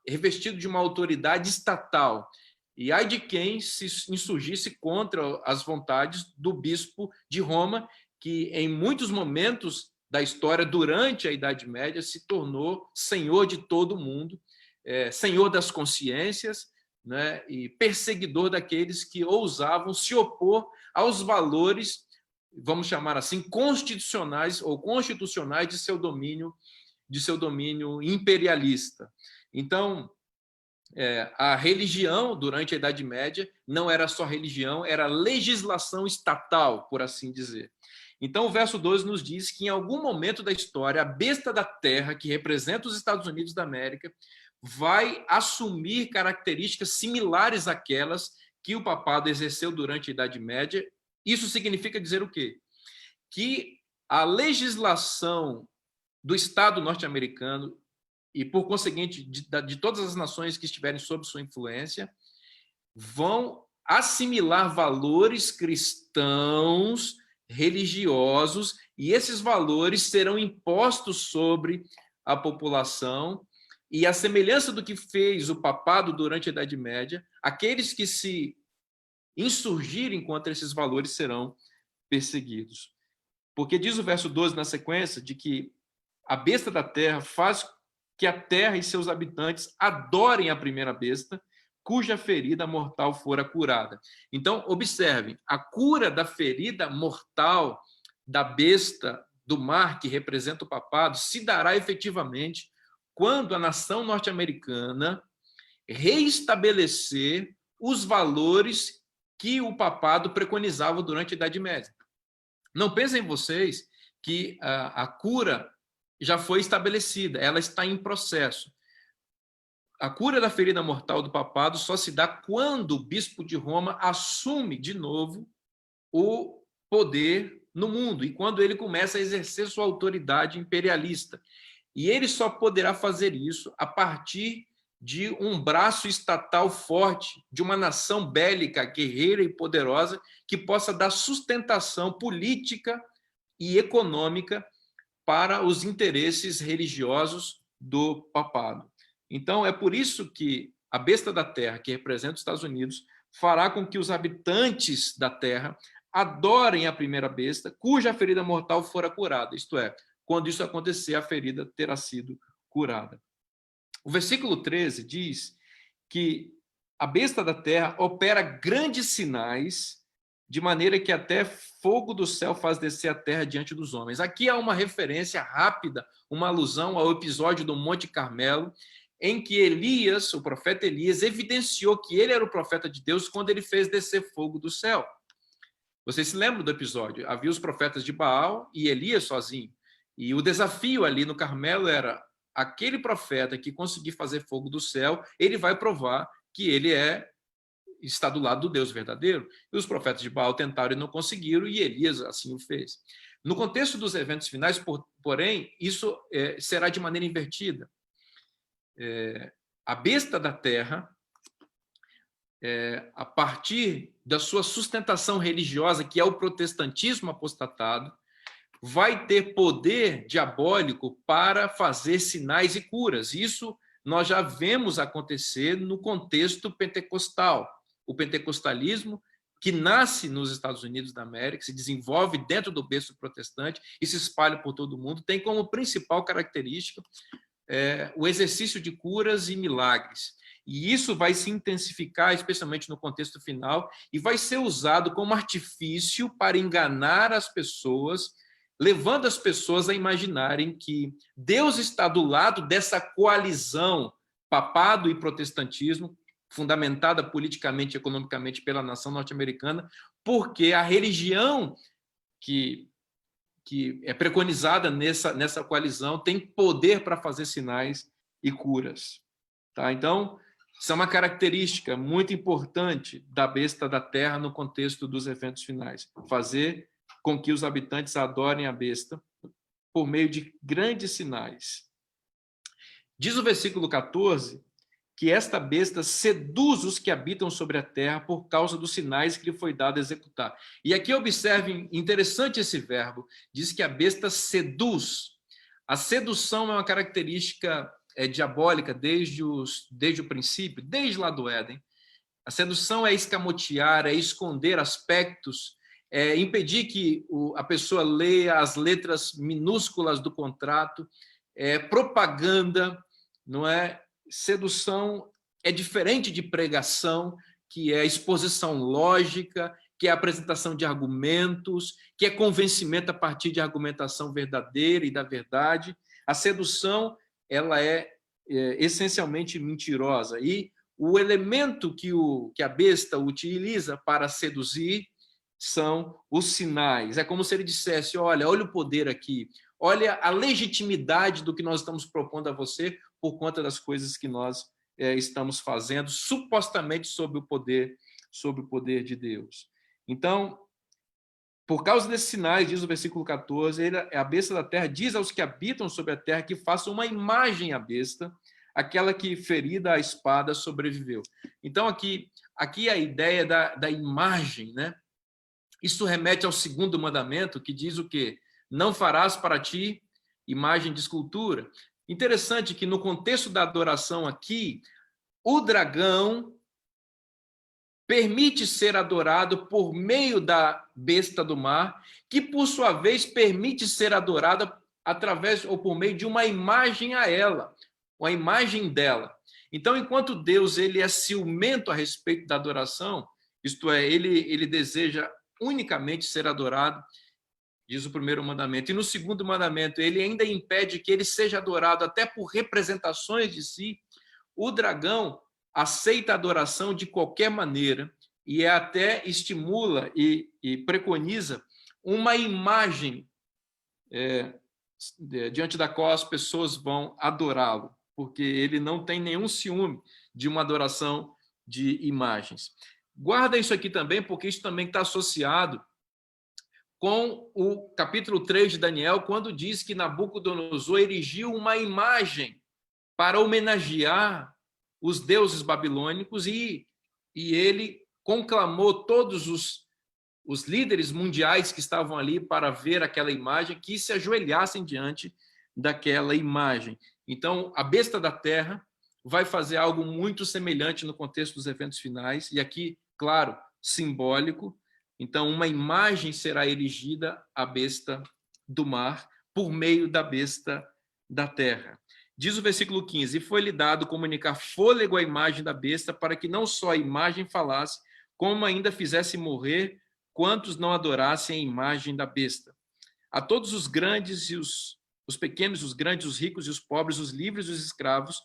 revestido de uma autoridade estatal. E ai de quem se insurgisse contra as vontades do bispo de Roma, que em muitos momentos da história, durante a Idade Média, se tornou senhor de todo mundo, senhor das consciências, né, e perseguidor daqueles que ousavam se opor aos valores, vamos chamar assim, constitucionais de seu domínio imperialista. Então, a religião, durante a Idade Média, não era só religião, era legislação estatal, por assim dizer. Então, o verso 12 nos diz que, em algum momento da história, a besta da terra, que representa os Estados Unidos da América, vai assumir características similares àquelas que o papado exerceu durante a Idade Média. Isso significa dizer o quê? Que a legislação do Estado norte-americano e, por conseguinte, de todas as nações que estiverem sob sua influência, vão assimilar valores cristãos, religiosos, e esses valores serão impostos sobre a população, e a semelhança do que fez o papado durante a Idade Média, aqueles que se insurgirem contra esses valores serão perseguidos. Porque diz o verso 12 na sequência, de que a besta da terra faz que a terra e seus habitantes adorem a primeira besta, cuja ferida mortal fora curada. Então, observem, a cura da ferida mortal da besta do mar, que representa o papado, se dará efetivamente quando a nação norte-americana reestabelecer os valores que o papado preconizava durante a Idade Média. Não pensem vocês que a cura já foi estabelecida, ela está em processo. A cura da ferida mortal do papado só se dá quando o bispo de Roma assume de novo o poder no mundo e quando ele começa a exercer sua autoridade imperialista. E ele só poderá fazer isso a partir de um braço estatal forte, de uma nação bélica, guerreira e poderosa, que possa dar sustentação política e econômica para os interesses religiosos do papado. Então, é por isso que a besta da terra, que representa os Estados Unidos, fará com que os habitantes da terra adorem a primeira besta, cuja ferida mortal fora curada. Isto é, quando isso acontecer, a ferida terá sido curada. O versículo 13 diz que a besta da terra opera grandes sinais, de maneira que até fogo do céu faz descer a terra diante dos homens. Aqui há uma referência rápida, uma alusão ao episódio do Monte Carmelo, em que Elias, o profeta Elias, evidenciou que ele era o profeta de Deus quando ele fez descer fogo do céu. Vocês se lembram do episódio? Havia os profetas de Baal e Elias sozinho. E o desafio ali no Carmelo era aquele profeta que conseguir fazer fogo do céu, ele vai provar que ele está do lado do Deus verdadeiro. E os profetas de Baal tentaram e não conseguiram, e Elias assim o fez. No contexto dos eventos finais, porém, isso será de maneira invertida. A besta da terra, a partir da sua sustentação religiosa, que é o protestantismo apostatado, vai ter poder diabólico para fazer sinais e curas. Isso nós já vemos acontecer no contexto pentecostal. O pentecostalismo, que nasce nos Estados Unidos da América, se desenvolve dentro do berço protestante e se espalha por todo o mundo, tem como principal característica o exercício de curas e milagres. E isso vai se intensificar, especialmente no contexto final, e vai ser usado como artifício para enganar as pessoas, levando as pessoas a imaginarem que Deus está do lado dessa coalizão papado e protestantismo, fundamentada politicamente e economicamente pela nação norte-americana, porque a religião que é preconizada nessa coalizão tem poder para fazer sinais e curas. Tá? Então, isso é uma característica muito importante da besta da terra no contexto dos eventos finais. Fazer com que os habitantes adorem a besta por meio de grandes sinais. Diz o versículo 14 que esta besta seduz os que habitam sobre a terra por causa dos sinais que lhe foi dado a executar. E aqui observem, interessante esse verbo, diz que a besta seduz. A sedução é uma característica diabólica desde o princípio, desde lá do Éden. A sedução é escamotear, é esconder aspectos, é impedir que a pessoa leia as letras minúsculas do contrato, propaganda, não é? Sedução é diferente de pregação, que é exposição lógica, que é apresentação de argumentos, que é convencimento a partir de argumentação verdadeira e da verdade. A sedução, ela é essencialmente mentirosa. E o elemento que a besta utiliza para seduzir são os sinais. É como se ele dissesse, olha o poder aqui, olha a legitimidade do que nós estamos propondo a você por conta das coisas que nós estamos fazendo, supostamente sob o poder de Deus. Então, por causa desses sinais, diz o versículo 14, a besta da terra diz aos que habitam sobre a terra que façam uma imagem à besta, aquela que, ferida a espada, sobreviveu. Então, aqui a ideia da imagem, né? Isso remete ao segundo mandamento, que diz o quê? Não farás para ti imagem de escultura. Interessante que, no contexto da adoração aqui, o dragão permite ser adorado por meio da besta do mar, que, por sua vez, permite ser adorada através ou por meio de uma imagem a ela, uma imagem dela. Então, enquanto Deus ele é ciumento a respeito da adoração, isto é, ele deseja unicamente ser adorado, diz o primeiro mandamento. E no segundo mandamento, ele ainda impede que ele seja adorado até por representações de si. O dragão aceita a adoração de qualquer maneira e até estimula e preconiza uma imagem diante da qual as pessoas vão adorá-lo, porque ele não tem nenhum ciúme de uma adoração de imagens. Guarda isso aqui também, porque isso também está associado com o capítulo 3 de Daniel, quando diz que Nabucodonosor erigiu uma imagem para homenagear os deuses babilônicos e ele conclamou todos os líderes mundiais que estavam ali para ver aquela imagem, que se ajoelhassem diante daquela imagem. Então, a besta da terra vai fazer algo muito semelhante no contexto dos eventos finais, e aqui, claro, simbólico. Então, uma imagem será erigida à besta do mar por meio da besta da terra. Diz o versículo 15, e foi-lhe dado comunicar fôlego à imagem da besta, para que não só a imagem falasse, como ainda fizesse morrer quantos não adorassem a imagem da besta. A todos os grandes e os pequenos, os grandes, os ricos e os pobres, os livres e os escravos,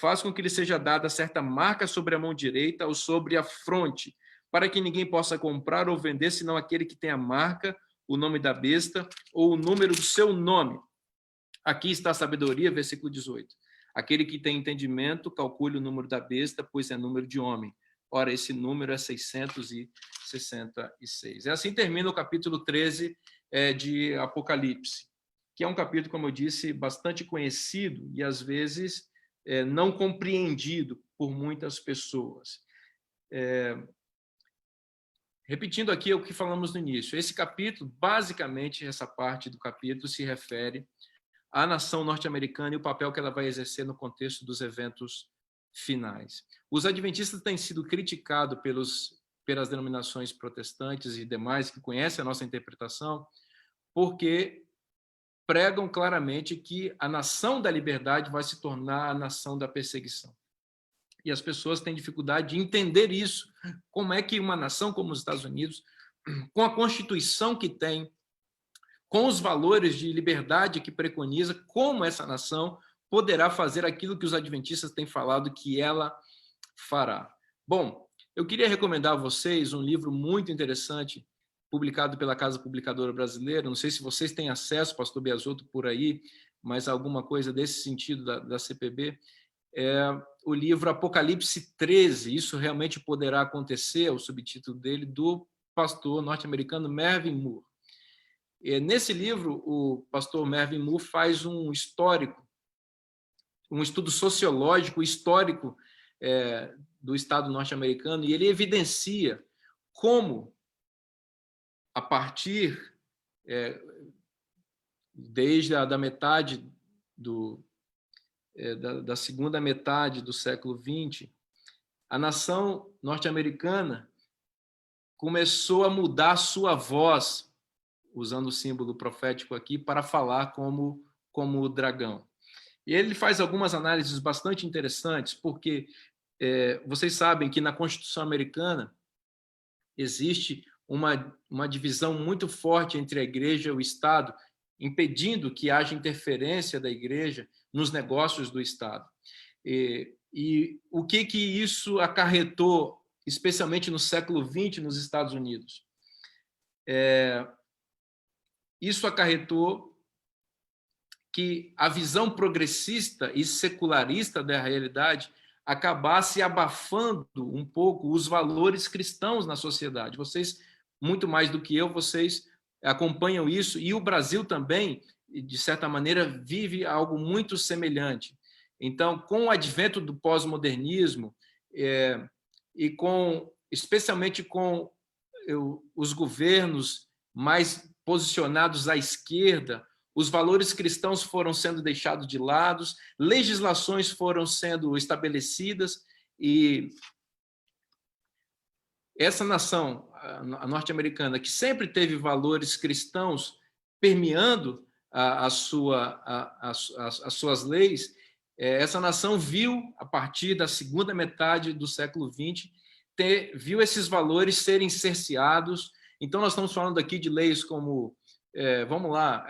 faz com que lhe seja dada certa marca sobre a mão direita ou sobre a fronte, para que ninguém possa comprar ou vender, senão aquele que tem a marca, o nome da besta ou o número do seu nome. Aqui está a sabedoria, versículo 18. Aquele que tem entendimento, calcule o número da besta, pois é número de homem. Ora, esse número é 666. E assim termina o capítulo 13 de Apocalipse, que é um capítulo, como eu disse, bastante conhecido e, às vezes, não compreendido por muitas pessoas. Repetindo aqui o que falamos no início, esse capítulo, basicamente, essa parte do capítulo se refere à nação norte-americana e o papel que ela vai exercer no contexto dos eventos finais. Os adventistas têm sido criticados pelas denominações protestantes e demais que conhecem a nossa interpretação, porque pregam claramente que a nação da liberdade vai se tornar a nação da perseguição. E as pessoas têm dificuldade de entender isso. Como é que uma nação como os Estados Unidos, com a Constituição que tem, com os valores de liberdade que preconiza, como essa nação poderá fazer aquilo que os adventistas têm falado que ela fará. Bom, eu queria recomendar a vocês um livro muito interessante, publicado pela Casa Publicadora Brasileira. Não sei se vocês têm acesso, pastor Biasotto, por aí, mas alguma coisa desse sentido da CPB. É o livro Apocalipse 13, Isso Realmente Poderá Acontecer, o subtítulo dele, do pastor norte-americano Mervyn Moore. Nesse livro, o pastor Mervyn Moore faz um estudo sociológico histórico do Estado norte-americano, e ele evidencia como, a partir desde a metade da segunda metade do século XX, a nação norte-americana começou a mudar sua voz, usando o símbolo profético aqui, para falar como o dragão. E ele faz algumas análises bastante interessantes, porque vocês sabem que na Constituição americana existe uma divisão muito forte entre a igreja e o Estado, impedindo que haja interferência da igreja nos negócios do Estado. E o que isso acarretou, especialmente no século XX, nos Estados Unidos? Isso acarretou que a visão progressista e secularista da realidade acabasse abafando um pouco os valores cristãos na sociedade. Vocês, muito mais do que eu, vocês acompanham isso, e o Brasil também, de certa maneira, vive algo muito semelhante. Então, com o advento do pós-modernismo, e especialmente com os governos mais posicionados à esquerda, os valores cristãos foram sendo deixados de lado, legislações foram sendo estabelecidas, e essa nação, a norte-americana, que sempre teve valores cristãos permeando as suas leis, essa nação viu, a partir da segunda metade do século XX, viu esses valores serem cerceados. Então, nós estamos falando aqui de leis como, vamos lá,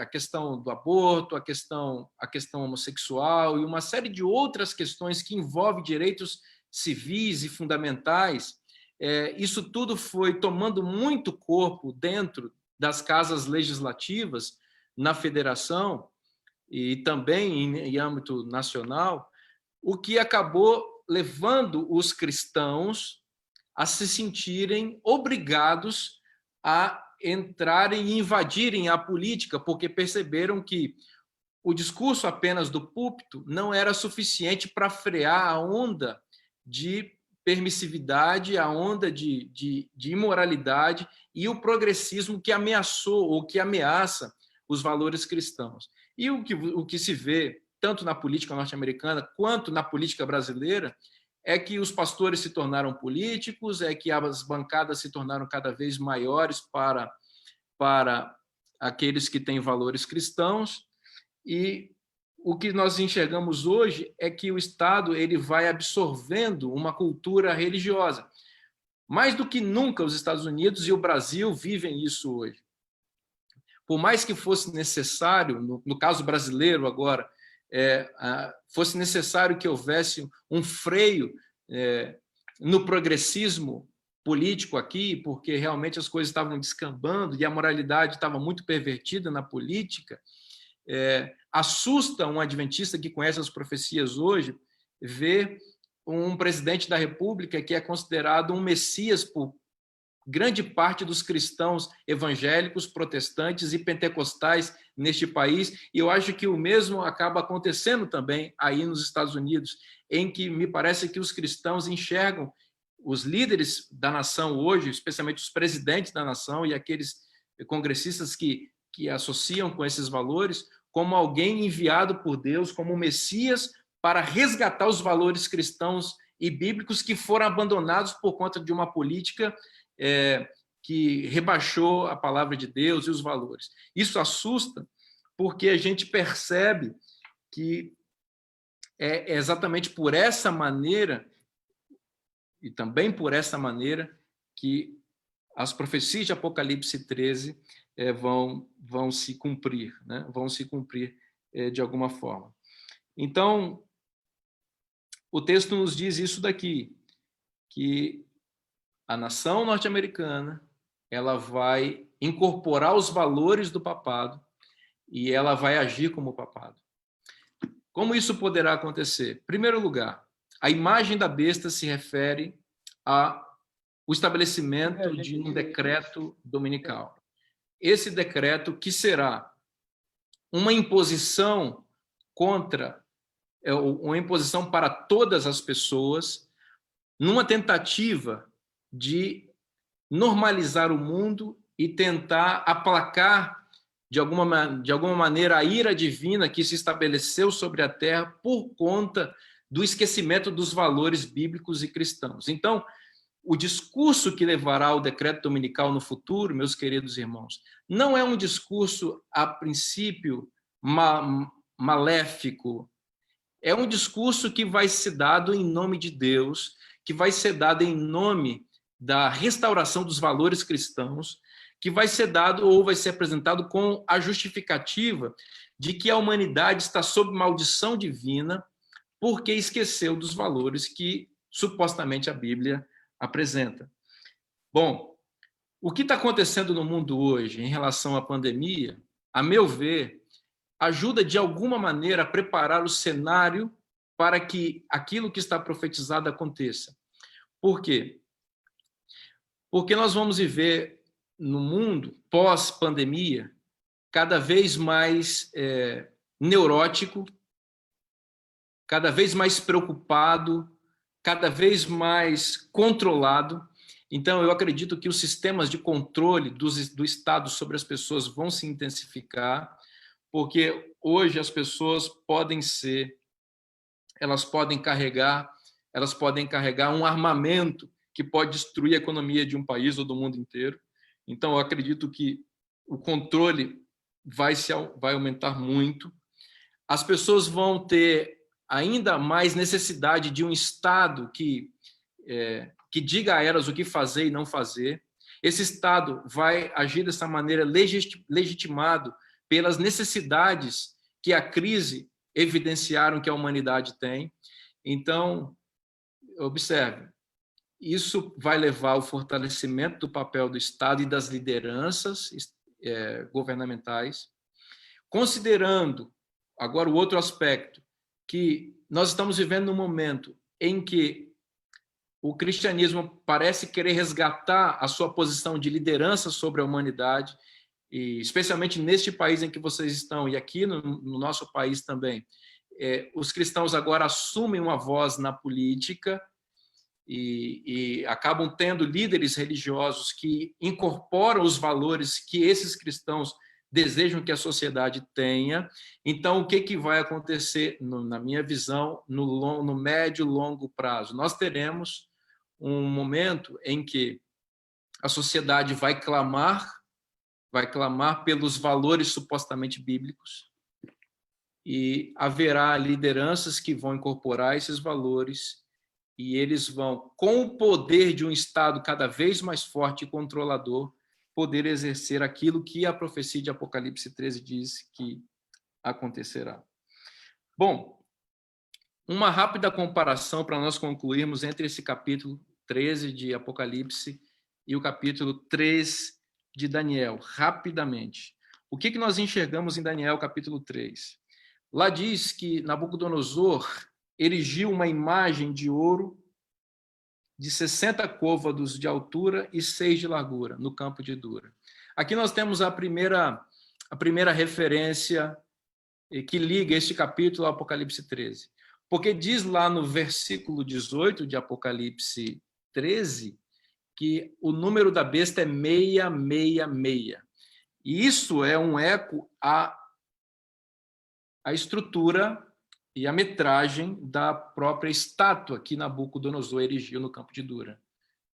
a questão do aborto, a questão homossexual e uma série de outras questões que envolvem direitos civis e fundamentais. Isso tudo foi tomando muito corpo dentro das casas legislativas na federação e também em âmbito nacional, o que acabou levando os cristãos a se sentirem obrigados a entrarem e invadirem a política, porque perceberam que o discurso apenas do púlpito não era suficiente para frear a onda de permissividade, a onda de imoralidade e o progressismo que ameaçou ou que ameaça os valores cristãos. E o que se vê, tanto na política norte-americana quanto na política brasileira, é que os pastores se tornaram políticos, é que as bancadas se tornaram cada vez maiores para aqueles que têm valores cristãos, e o que nós enxergamos hoje é que o Estado ele vai absorvendo uma cultura religiosa. Mais do que nunca, os Estados Unidos e o Brasil vivem isso hoje. Por mais que fosse necessário, no caso brasileiro agora, fosse necessário que houvesse um freio no progressismo político aqui, porque realmente as coisas estavam descambando e a moralidade estava muito pervertida na política, assusta um adventista que conhece as profecias hoje ver um presidente da República que é considerado um messias por grande parte dos cristãos evangélicos, protestantes e pentecostais neste país, e eu acho que o mesmo acaba acontecendo também aí nos Estados Unidos, em que me parece que os cristãos enxergam os líderes da nação hoje, especialmente os presidentes da nação e aqueles congressistas que associam com esses valores, como alguém enviado por Deus, como o Messias, para resgatar os valores cristãos e bíblicos que foram abandonados por conta de uma política que rebaixou a palavra de Deus e os valores. Isso assusta porque a gente percebe que é exatamente por essa maneira, e também por essa maneira, que as profecias de Apocalipse 13 vão se cumprir, né? Vão se cumprir de alguma forma. Então, o texto nos diz isso daqui, que a nação norte-americana ela vai incorporar os valores do papado e ela vai agir como papado. Como isso poderá acontecer? Em primeiro lugar, a imagem da besta se refere ao estabelecimento de um decreto dominical. Esse decreto que será uma imposição uma imposição para todas as pessoas, numa tentativa de normalizar o mundo e tentar aplacar de alguma maneira a ira divina que se estabeleceu sobre a terra por conta do esquecimento dos valores bíblicos e cristãos. Então, o discurso que levará ao decreto dominical no futuro, meus queridos irmãos, não é um discurso, a princípio, maléfico. É um discurso que vai ser dado em nome de Deus, que vai ser dado em nome da restauração dos valores cristãos, que vai ser dado ou vai ser apresentado com a justificativa de que a humanidade está sob maldição divina porque esqueceu dos valores que supostamente a Bíblia apresenta. Bom, o que está acontecendo no mundo hoje em relação à pandemia, a meu ver, ajuda de alguma maneira a preparar o cenário para que aquilo que está profetizado aconteça. Por quê? Porque nós vamos viver no mundo pós-pandemia cada vez mais neurótico, cada vez mais preocupado, cada vez mais controlado. Então, eu acredito que os sistemas de controle do Estado sobre as pessoas vão se intensificar, porque hoje as pessoas elas podem carregar um armamento que pode destruir a economia de um país ou do mundo inteiro. Então, eu acredito que o controle vai aumentar muito. As pessoas vão ter ainda mais necessidade de um Estado que diga a elas o que fazer e não fazer. Esse Estado vai agir dessa maneira legitimado pelas necessidades que a crise evidenciaram que a humanidade tem. Então, observe, isso vai levar ao fortalecimento do papel do Estado e das lideranças governamentais. considerando agora o outro aspecto, que nós estamos vivendo num momento em que o cristianismo parece querer resgatar a sua posição de liderança sobre a humanidade, e especialmente neste país em que vocês estão, e aqui no nosso país também. Os cristãos agora assumem uma voz na política e acabam tendo líderes religiosos que incorporam os valores que esses cristãos desejam que a sociedade tenha. Então, o que vai acontecer, na minha visão, no médio e longo prazo? Nós teremos um momento em que a sociedade vai clamar pelos valores supostamente bíblicos, e haverá lideranças que vão incorporar esses valores, e eles vão, com o poder de um Estado cada vez mais forte e controlador, poder exercer aquilo que a profecia de Apocalipse 13 diz que acontecerá. Bom, uma rápida comparação para nós concluirmos entre esse capítulo 13 de Apocalipse e o capítulo 3 de Daniel, rapidamente. O que nós enxergamos em Daniel, capítulo 3? Lá diz que Nabucodonosor erigiu uma imagem de ouro de 60 côvados de altura e 6 de largura, no campo de Dura. Aqui nós temos a primeira referência que liga este capítulo ao Apocalipse 13. Porque diz lá no versículo 18 de Apocalipse 13 que o número da besta é 666. E isso é um eco à estrutura e a metragem da própria estátua que Nabucodonosor erigiu no campo de Dura.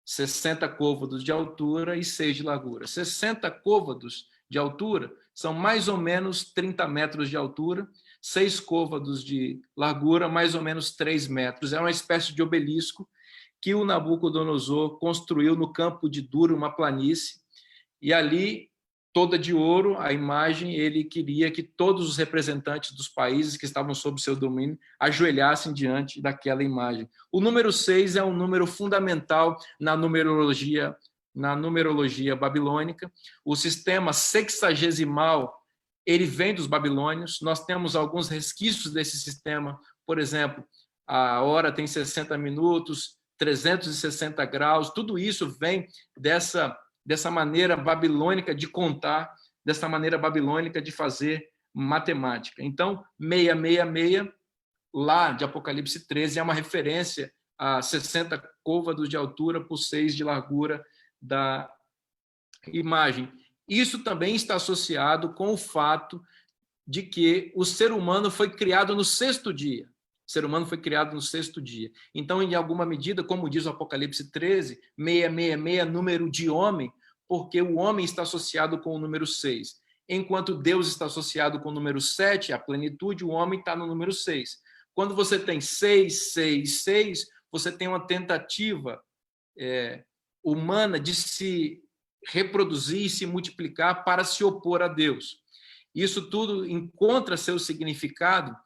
60 côvados de altura e 6 de largura. 60 côvados de altura são mais ou menos 30 metros de altura, 6 côvados de largura, mais ou menos 3 metros. É uma espécie de obelisco que o Nabucodonosor construiu no campo de Dura, uma planície, e ali, toda de ouro, a imagem, ele queria que todos os representantes dos países que estavam sob seu domínio ajoelhassem diante daquela imagem. O número 6 é um número fundamental na numerologia babilônica. O sistema sexagesimal, ele vem dos babilônios. Nós temos alguns resquícios desse sistema. Por exemplo, a hora tem 60 minutos, 360 graus. Tudo isso vem dessa maneira babilônica de contar, dessa maneira babilônica de fazer matemática. Então, 666, lá de Apocalipse 13, é uma referência a 60 côvados de altura por 6 de largura da imagem. Isso também está associado com o fato de que o ser humano foi criado no 6º dia. O ser humano foi criado no 6º dia. Então, em alguma medida, como diz o Apocalipse 13, 666 é número de homem, porque o homem está associado com o número 6. Enquanto Deus está associado com o número 7, a plenitude, o homem está no número 6. Quando você tem 6, 6, 6, você tem uma tentativa humana de se reproduzir e se multiplicar para se opor a Deus. Isso tudo encontra seu significado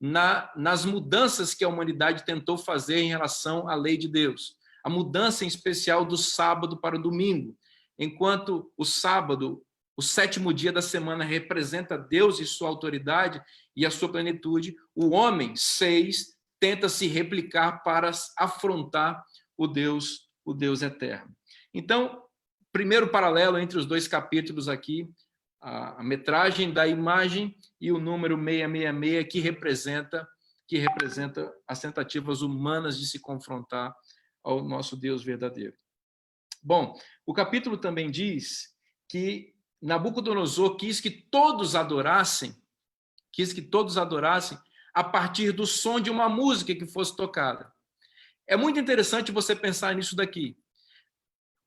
nas mudanças que a humanidade tentou fazer em relação à lei de Deus. A mudança, em especial, do sábado para o domingo. Enquanto o sábado, o 7º dia da semana, representa Deus e sua autoridade e a sua plenitude, o homem, 6, tenta se replicar para afrontar o Deus eterno. Então, primeiro paralelo entre os dois capítulos aqui, a metragem da imagem e o número 666, que representa as tentativas humanas de se confrontar ao nosso Deus verdadeiro. Bom, o capítulo também diz que Nabucodonosor quis que todos adorassem a partir do som de uma música que fosse tocada. É muito interessante você pensar nisso daqui.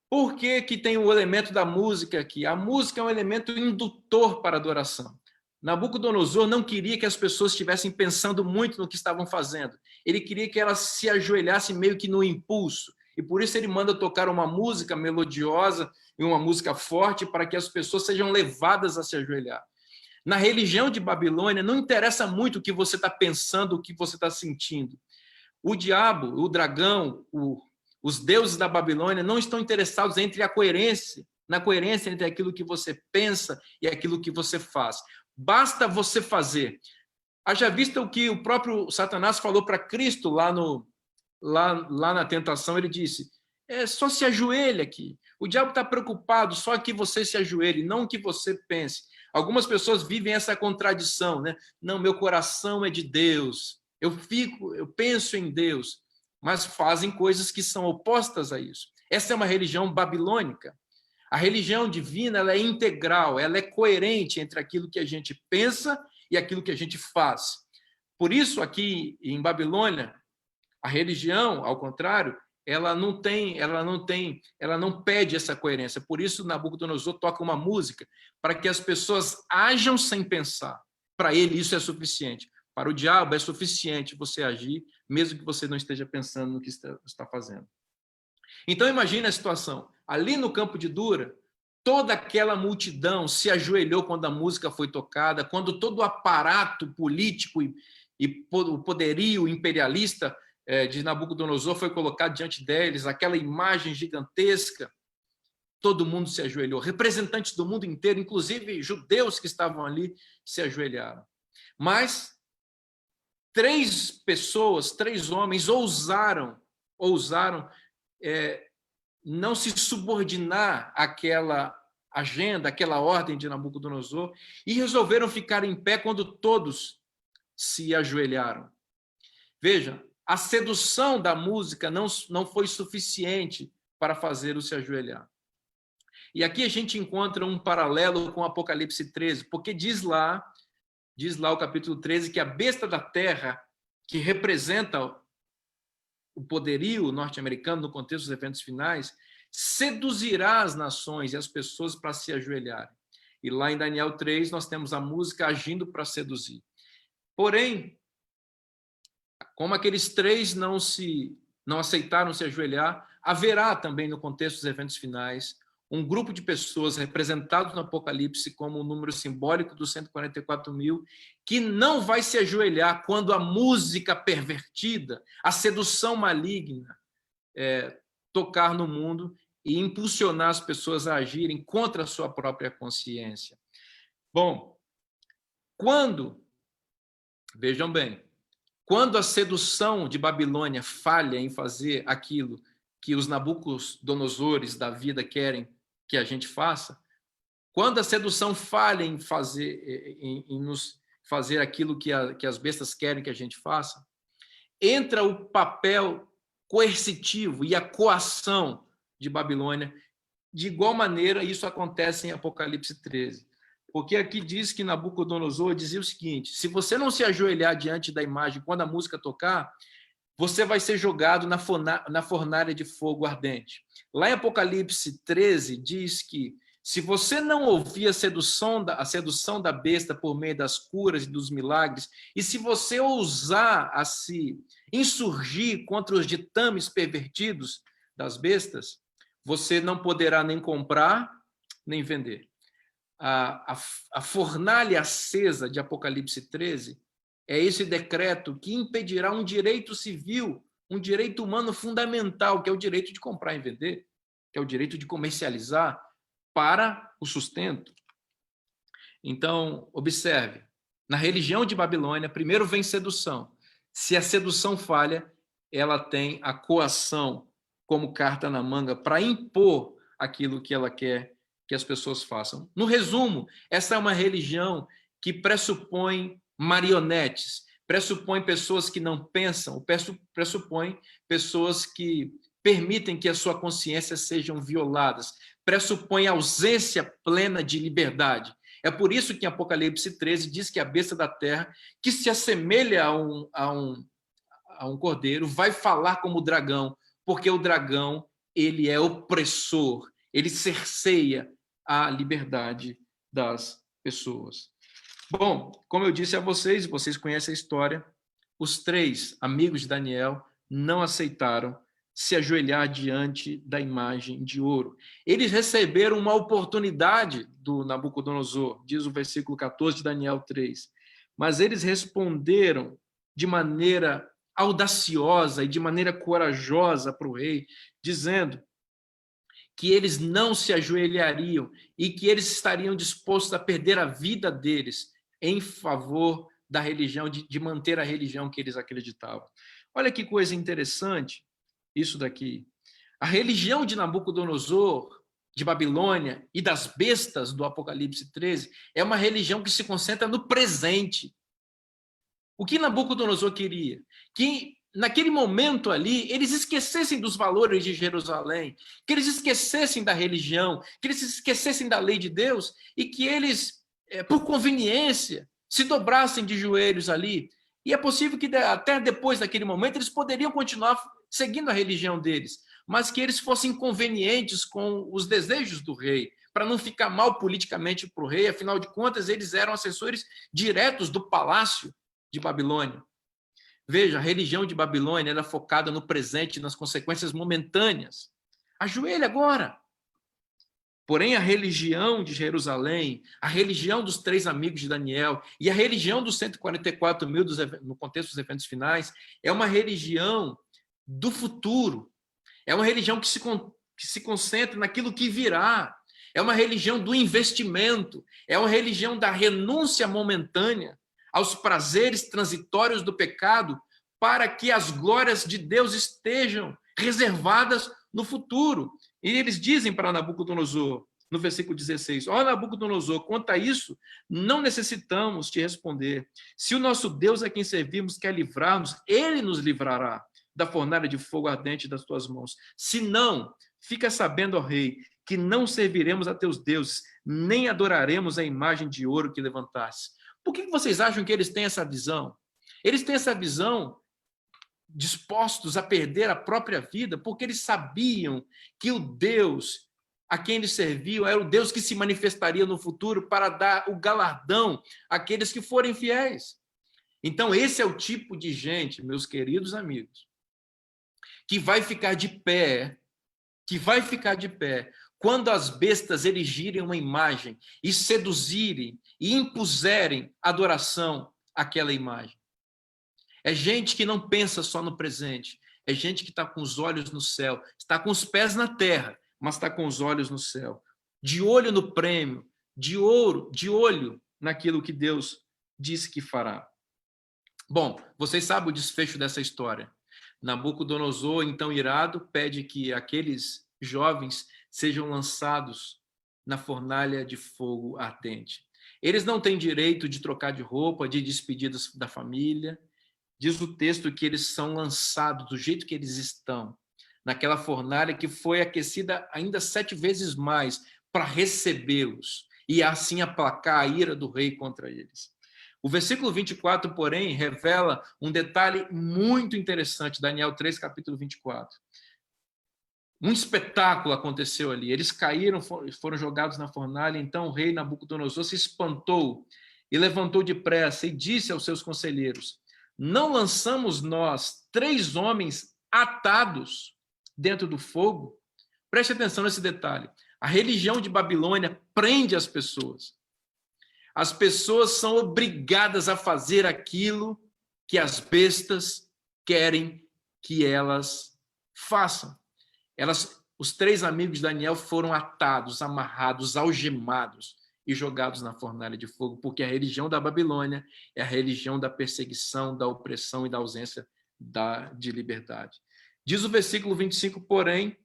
Por que tem o elemento da música aqui? A música é um elemento indutor para a adoração. Nabucodonosor não queria que as pessoas estivessem pensando muito no que estavam fazendo. Ele queria que elas se ajoelhassem meio que no impulso. E por isso ele manda tocar uma música melodiosa e uma música forte para que as pessoas sejam levadas a se ajoelhar. Na religião de Babilônia, não interessa muito o que você está pensando, o que você está sentindo. O diabo, o dragão, os deuses da Babilônia não estão interessados na coerência entre aquilo que você pensa e aquilo que você faz. basta você fazer. Haja vista o que o próprio Satanás falou para Cristo lá na tentação, ele disse, só se ajoelha aqui. O diabo está preocupado só que você se ajoelhe, não que você pense. Algumas pessoas vivem essa contradição, né? Não, meu coração é de Deus, eu penso em Deus, mas fazem coisas que são opostas a isso. Essa é uma religião babilônica. A religião divina, ela é integral, ela é coerente entre aquilo que a gente pensa e aquilo que a gente faz. Por isso, aqui em Babilônia, a religião, ao contrário, ela não pede essa coerência. Por isso, Nabucodonosor toca uma música para que as pessoas ajam sem pensar. Para ele, isso é suficiente. Para o diabo, é suficiente você agir, mesmo que você não esteja pensando no que está fazendo. Então, imagine a situação. Ali no campo de Dura, toda aquela multidão se ajoelhou quando a música foi tocada, quando todo o aparato político e o poderio imperialista de Nabucodonosor foi colocado diante deles, aquela imagem gigantesca, todo mundo se ajoelhou. Representantes do mundo inteiro, inclusive judeus que estavam ali, se ajoelharam. Mas 3 pessoas, 3 homens ousaram não se subordinar àquela agenda, àquela ordem de Nabucodonosor, e resolveram ficar em pé quando todos se ajoelharam. Veja, a sedução da música não foi suficiente para fazê-los se ajoelhar. E aqui a gente encontra um paralelo com Apocalipse 13, porque diz lá o capítulo 13, que a besta da terra, que representa o poderio norte-americano no contexto dos eventos finais, seduzirá as nações e as pessoas para se ajoelharem. E lá em Daniel 3 nós temos a música agindo para seduzir. Porém, como aqueles 3 não aceitaram se ajoelhar, haverá também no contexto dos eventos finais um grupo de pessoas representados no Apocalipse como o número simbólico dos 144.000, que não vai se ajoelhar quando a música pervertida, a sedução maligna, tocar no mundo e impulsionar as pessoas a agirem contra a sua própria consciência. Bom, vejam bem, quando a sedução de Babilônia falha em fazer aquilo que os Nabucodonosores da vida querem que a gente faça, quando a sedução falha em nos fazer aquilo que as bestas querem que a gente faça, entra o papel coercitivo e a coação de Babilônia. De igual maneira, isso acontece em Apocalipse 13. Porque aqui diz que Nabucodonosor dizia o seguinte: se você não se ajoelhar diante da imagem quando a música tocar, você vai ser jogado na fornalha de fogo ardente. Lá em Apocalipse 13 diz que se você não ouvir a sedução da besta por meio das curas e dos milagres, e se você ousar a se insurgir contra os ditames pervertidos das bestas, você não poderá nem comprar, nem vender. A fornalha acesa de Apocalipse 13 é esse decreto que impedirá um direito civil, um direito humano fundamental, que é o direito de comprar e vender, que é o direito de comercializar para o sustento. Então, observe, na religião de Babilônia, primeiro vem sedução. Se a sedução falha, ela tem a coação como carta na manga para impor aquilo que ela quer que as pessoas façam. No resumo, essa é uma religião que pressupõe marionetes, pressupõe pessoas que não pensam, pressupõe pessoas que permitem que a sua consciência sejam violadas, pressupõe ausência plena de liberdade. É por isso que em Apocalipse 13 diz que a besta da terra, que se assemelha a um cordeiro, vai falar como o dragão, porque o dragão, ele é opressor, ele cerceia a liberdade das pessoas. Bom, como eu disse a vocês, vocês conhecem a história, os 3 amigos de Daniel não aceitaram se ajoelhar diante da imagem de ouro. Eles receberam uma oportunidade do Nabucodonosor, diz o versículo 14 de Daniel 3, mas eles responderam de maneira audaciosa e de maneira corajosa para o rei, dizendo que eles não se ajoelhariam e que eles estariam dispostos a perder a vida deles em favor da religião, de manter a religião que eles acreditavam. Olha que coisa interessante isso daqui. A religião de Nabucodonosor, de Babilônia e das bestas do Apocalipse 13 é uma religião que se concentra no presente. O que Nabucodonosor queria? Que naquele momento ali, eles esquecessem dos valores de Jerusalém, que eles esquecessem da religião, que eles esquecessem da lei de Deus e que eles, por conveniência, se dobrassem de joelhos ali. E é possível que até depois daquele momento eles poderiam continuar seguindo a religião deles, mas que eles fossem convenientes com os desejos do rei, para não ficar mal politicamente para o rei, afinal de contas, eles eram assessores diretos do palácio de Babilônia. Veja, a religião de Babilônia era focada no presente, nas consequências momentâneas. Ajoelhe agora. Porém, a religião de Jerusalém, a religião dos 3 amigos de Daniel e a religião dos 144 mil no contexto dos eventos finais é uma religião do futuro. É uma religião que se concentra naquilo que virá. É uma religião do investimento. É uma religião da renúncia momentânea aos prazeres transitórios do pecado para que as glórias de Deus estejam reservadas no futuro. E eles dizem para Nabucodonosor, no versículo 16, ó Nabucodonosor, quanto a isso, não necessitamos te responder. Se o nosso Deus a quem servimos quer livrar-nos, ele nos livrará da fornalha de fogo ardente das tuas mãos. Se não, fica sabendo, ó rei, que não serviremos a teus deuses, nem adoraremos a imagem de ouro que levantaste. Por que vocês acham que eles têm essa visão? Eles têm essa visão dispostos a perder a própria vida, porque eles sabiam que o Deus a quem eles serviam era o Deus que se manifestaria no futuro para dar o galardão àqueles que forem fiéis. Então, esse é o tipo de gente, meus queridos amigos, que vai ficar de pé, quando as bestas erigirem uma imagem e seduzirem e impuserem adoração àquela imagem. É gente que não pensa só no presente, é gente que está com os olhos no céu, está com os pés na terra, mas está com os olhos no céu, de olho no prêmio, de olho naquilo que Deus disse que fará. Bom, vocês sabem o desfecho dessa história. Nabucodonosor, então irado, pede que aqueles jovens sejam lançados na fornalha de fogo ardente. Eles não têm direito de trocar de roupa, de despedidas da família. Diz o texto que eles são lançados do jeito que eles estão, naquela fornalha que foi aquecida ainda 7 vezes mais para recebê-los e assim aplacar a ira do rei contra eles. O versículo 24, porém, revela um detalhe muito interessante, Daniel 3, capítulo 24. Um espetáculo aconteceu ali. Eles caíram, foram jogados na fornalha, então o rei Nabucodonosor se espantou e levantou depressa e disse aos seus conselheiros: não lançamos nós 3 homens atados dentro do fogo? Preste atenção nesse detalhe. A religião de Babilônia prende as pessoas. As pessoas são obrigadas a fazer aquilo que as bestas querem que elas façam. Os 3 amigos de Daniel foram atados, amarrados, algemados e jogados na fornalha de fogo, porque a religião da Babilônia é a religião da perseguição, da opressão e da ausência de liberdade. Diz o versículo 25, porém,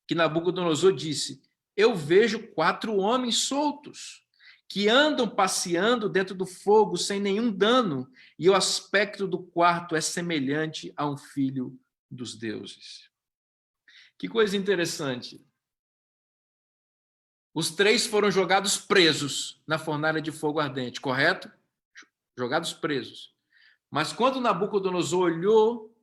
que Nabucodonosor disse: eu vejo 4 homens soltos, que andam passeando dentro do fogo sem nenhum dano, e o aspecto do quarto é semelhante a um filho dos deuses. Que coisa interessante. Os 3 foram jogados presos na fornalha de fogo ardente, correto? Jogados presos. Mas quando Nabucodonosor olhou,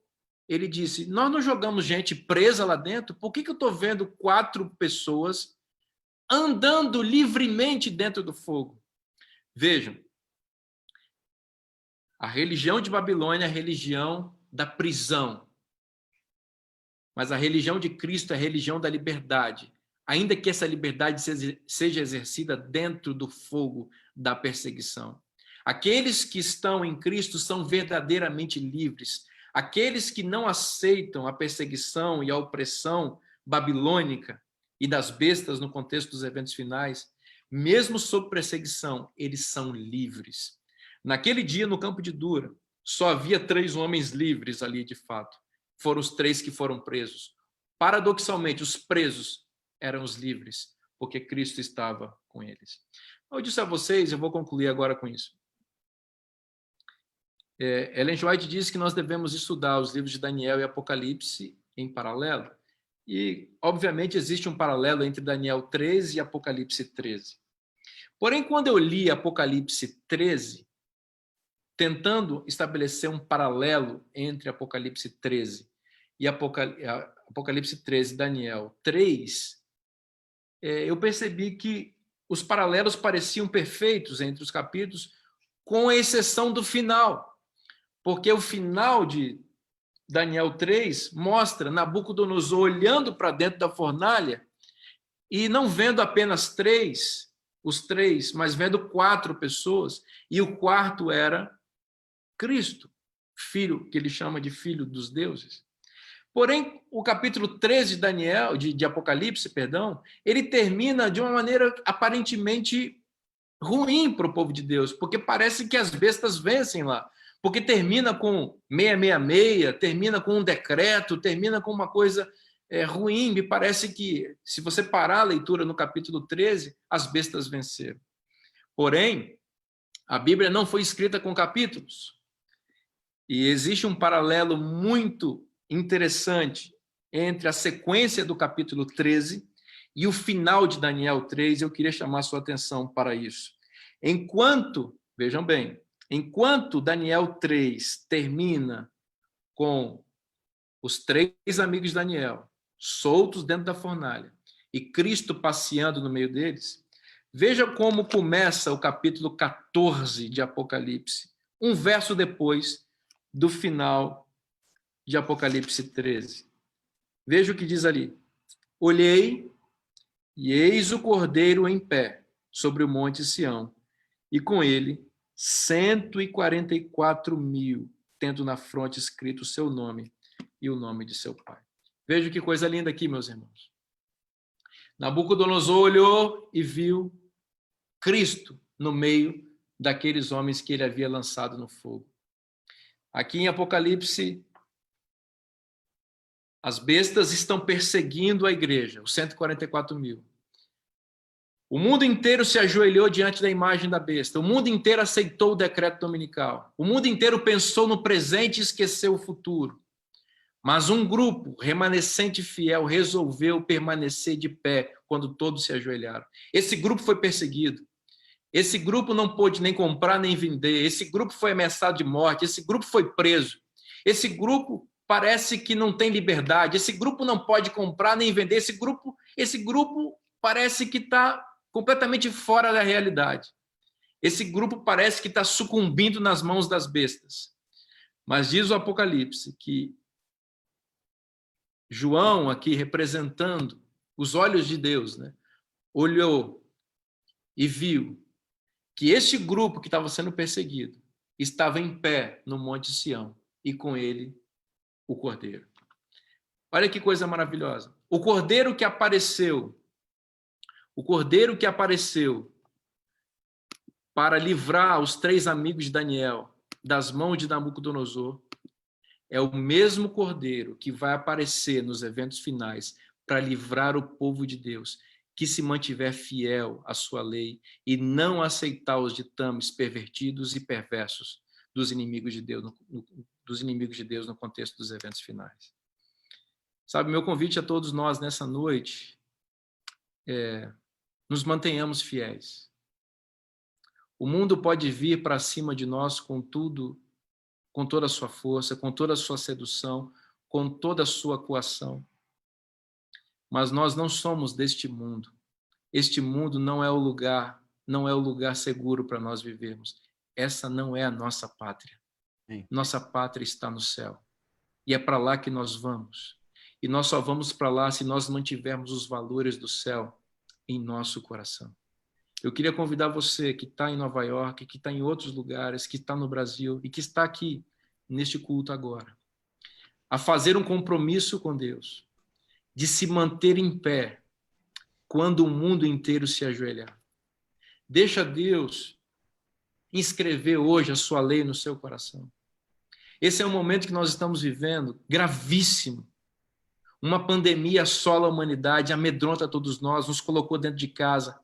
ele disse: nós não jogamos gente presa lá dentro? Por que eu estou vendo 4 pessoas andando livremente dentro do fogo? Vejam, a religião de Babilônia é a religião da prisão. Mas a religião de Cristo é a religião da liberdade, ainda que essa liberdade seja exercida dentro do fogo da perseguição. Aqueles que estão em Cristo são verdadeiramente livres. Aqueles que não aceitam a perseguição e a opressão babilônica e das bestas no contexto dos eventos finais, Mesmo sob perseguição, eles são livres. Naquele dia, no campo de Dura, só havia 3 homens livres ali, de fato. Foram os 3 que foram presos. Paradoxalmente, os presos eram os livres, porque Cristo estava com eles. Eu disse a vocês, eu vou concluir agora com isso. Ellen White diz que nós devemos estudar os livros de Daniel e Apocalipse em paralelo. E, obviamente, existe um paralelo entre Daniel 13 e Apocalipse 13. Porém, quando eu li Apocalipse 13, tentando estabelecer um paralelo entre Apocalipse 13 e Apocalipse 13 e Daniel 3, eu percebi que os paralelos pareciam perfeitos entre os capítulos, com exceção do final, porque o final de Daniel 3 mostra Nabucodonosor olhando para dentro da fornalha e não vendo apenas os três, mas vendo 4 pessoas, e o quarto era Cristo, filho, que ele chama de filho dos deuses. Porém, o capítulo 13 de Daniel, de Apocalipse, perdão, ele termina de uma maneira aparentemente ruim para o povo de Deus, porque parece que as bestas vencem lá, porque termina com 666, termina com um decreto, termina com uma coisa ruim. Me parece que, se você parar a leitura no capítulo 13, as bestas venceram. Porém, a Bíblia não foi escrita com capítulos. E existe um paralelo muito interessante entre a sequência do capítulo 13 e o final de Daniel 3. Eu queria chamar sua atenção para isso. Vejam bem, enquanto Daniel 3 termina com os 3 amigos de Daniel soltos dentro da fornalha e Cristo passeando no meio deles, veja como começa o capítulo 14 de Apocalipse, um verso depois do final de Apocalipse 13. Veja o que diz ali. Olhei, e eis o Cordeiro em pé sobre o monte Sião, e com ele 144.000, tendo na fronte escrito o seu nome e o nome de seu pai. Veja que coisa linda aqui, meus irmãos. Nabucodonosor olhou e viu Cristo no meio daqueles homens que ele havia lançado no fogo. Aqui em Apocalipse, as bestas estão perseguindo a igreja, os 144.000. O mundo inteiro se ajoelhou diante da imagem da besta. O mundo inteiro aceitou o decreto dominical. O mundo inteiro pensou no presente e esqueceu o futuro. Mas um grupo remanescente fiel resolveu permanecer de pé quando todos se ajoelharam. Esse grupo foi perseguido. Esse grupo não pôde nem comprar nem vender. Esse grupo foi ameaçado de morte. Esse grupo foi preso. Esse grupo parece que não tem liberdade. Esse grupo não pode comprar nem vender. Esse grupo parece que está completamente fora da realidade. Esse grupo parece que está sucumbindo nas mãos das bestas. Mas diz o Apocalipse que João, aqui representando os olhos de Deus, né, olhou e viu que este grupo que estava sendo perseguido estava em pé no Monte Sião e com ele o Cordeiro. Olha que coisa maravilhosa. O Cordeiro que apareceu para livrar os 3 amigos de Daniel das mãos de Nabucodonosor é o mesmo Cordeiro que vai aparecer nos eventos finais para livrar o povo de Deus, que se mantiver fiel à sua lei e não aceitar os ditames pervertidos e perversos dos inimigos de Deus, no contexto dos eventos finais. Sabe, meu convite a todos nós nessa noite nos mantenhamos fiéis. O mundo pode vir para cima de nós com tudo, com toda a sua força, com toda a sua sedução, com toda a sua coação. Mas nós não somos deste mundo. Este mundo não é o lugar seguro para nós vivermos. Essa não é a nossa pátria. Nossa pátria está no céu. E é para lá que nós vamos. E nós só vamos para lá se nós mantivermos os valores do céu em nosso coração. Eu queria convidar você que está em Nova York, que está em outros lugares, que está no Brasil e que está aqui neste culto agora, a fazer um compromisso com Deus, de se manter em pé quando o mundo inteiro se ajoelhar. Deixa Deus inscrever hoje a sua lei no seu coração. Esse é um momento que nós estamos vivendo, gravíssimo. Uma pandemia assola a humanidade, amedronta todos nós, nos colocou dentro de casa,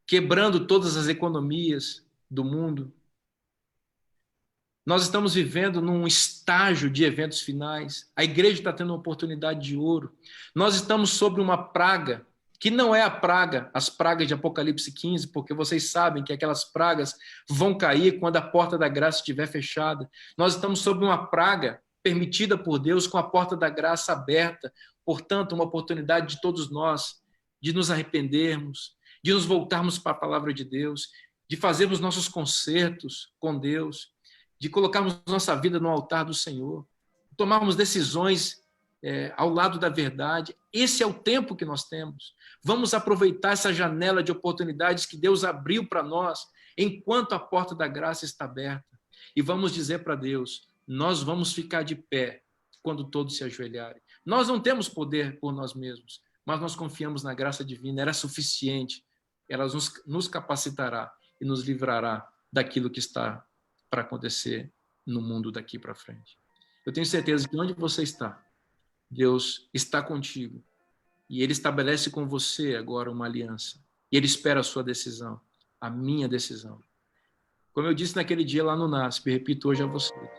quebrando todas as economias do mundo. Nós estamos vivendo num estágio de eventos finais. A igreja está tendo uma oportunidade de ouro. Nós estamos sobre uma praga, que não é a praga, as pragas de Apocalipse 15, porque vocês sabem que aquelas pragas vão cair quando a porta da graça estiver fechada. Nós estamos sobre uma praga permitida por Deus com a porta da graça aberta. Portanto, uma oportunidade de todos nós de nos arrependermos, de nos voltarmos para a palavra de Deus, de fazermos nossos concertos com Deus, de colocarmos nossa vida no altar do Senhor, tomarmos decisões ao lado da verdade. Esse é o tempo que nós temos. Vamos aproveitar essa janela de oportunidades que Deus abriu para nós, enquanto a porta da graça está aberta. E vamos dizer para Deus, nós vamos ficar de pé quando todos se ajoelharem. Nós não temos poder por nós mesmos, mas nós confiamos na graça divina, ela é suficiente, ela nos capacitará e nos livrará daquilo que está para acontecer no mundo daqui para frente. Eu tenho certeza que onde você está, Deus está contigo e Ele estabelece com você agora uma aliança. E Ele espera a sua decisão, a minha decisão. Como eu disse naquele dia lá no NASP, repito hoje a vocês.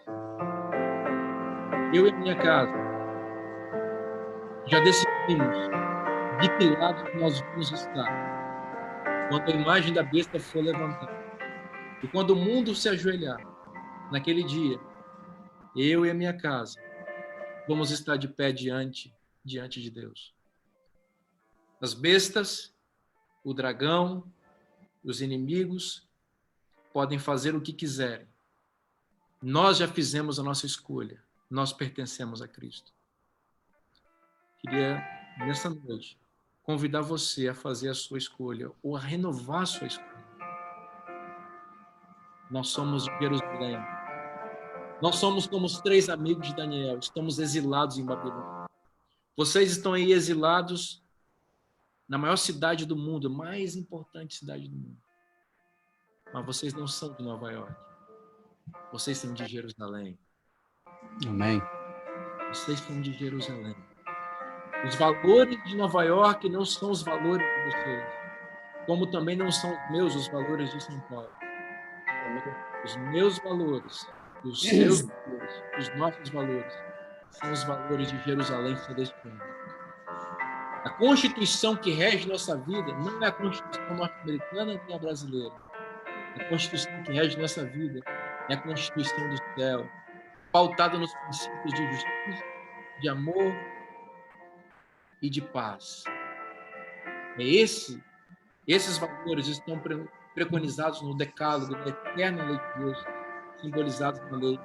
Eu e a minha casa já decidimos de que lado nós vamos estar quando a imagem da besta for levantada. E quando o mundo se ajoelhar, naquele dia, eu e a minha casa vamos estar de pé diante de Deus. As bestas, o dragão, os inimigos podem fazer o que quiserem. Nós já fizemos a nossa escolha. Nós pertencemos a Cristo. Queria, nessa noite, convidar você a fazer a sua escolha ou a renovar a sua escolha. Nós somos de Jerusalém. Nós somos como os 3 amigos de Daniel. Estamos exilados em Babilônia. Vocês estão aí exilados na maior cidade do mundo, a mais importante cidade do mundo. Mas vocês não são de Nova York. Vocês são de Jerusalém. Amém. Vocês são de Jerusalém. Os valores de Nova York não são os valores de vocês, como também não são os valores de São Paulo. Os meus valores, os seus valores, os nossos valores, são os valores de Jerusalém celestial. A Constituição que rege nossa vida não é a Constituição norte-americana nem a brasileira. A Constituição que rege nossa vida é a Constituição do céu, pautada nos princípios de justiça, de amor e de paz. Esses valores estão preconizados no decálogo, na eterna lei de Deus, simbolizados na lei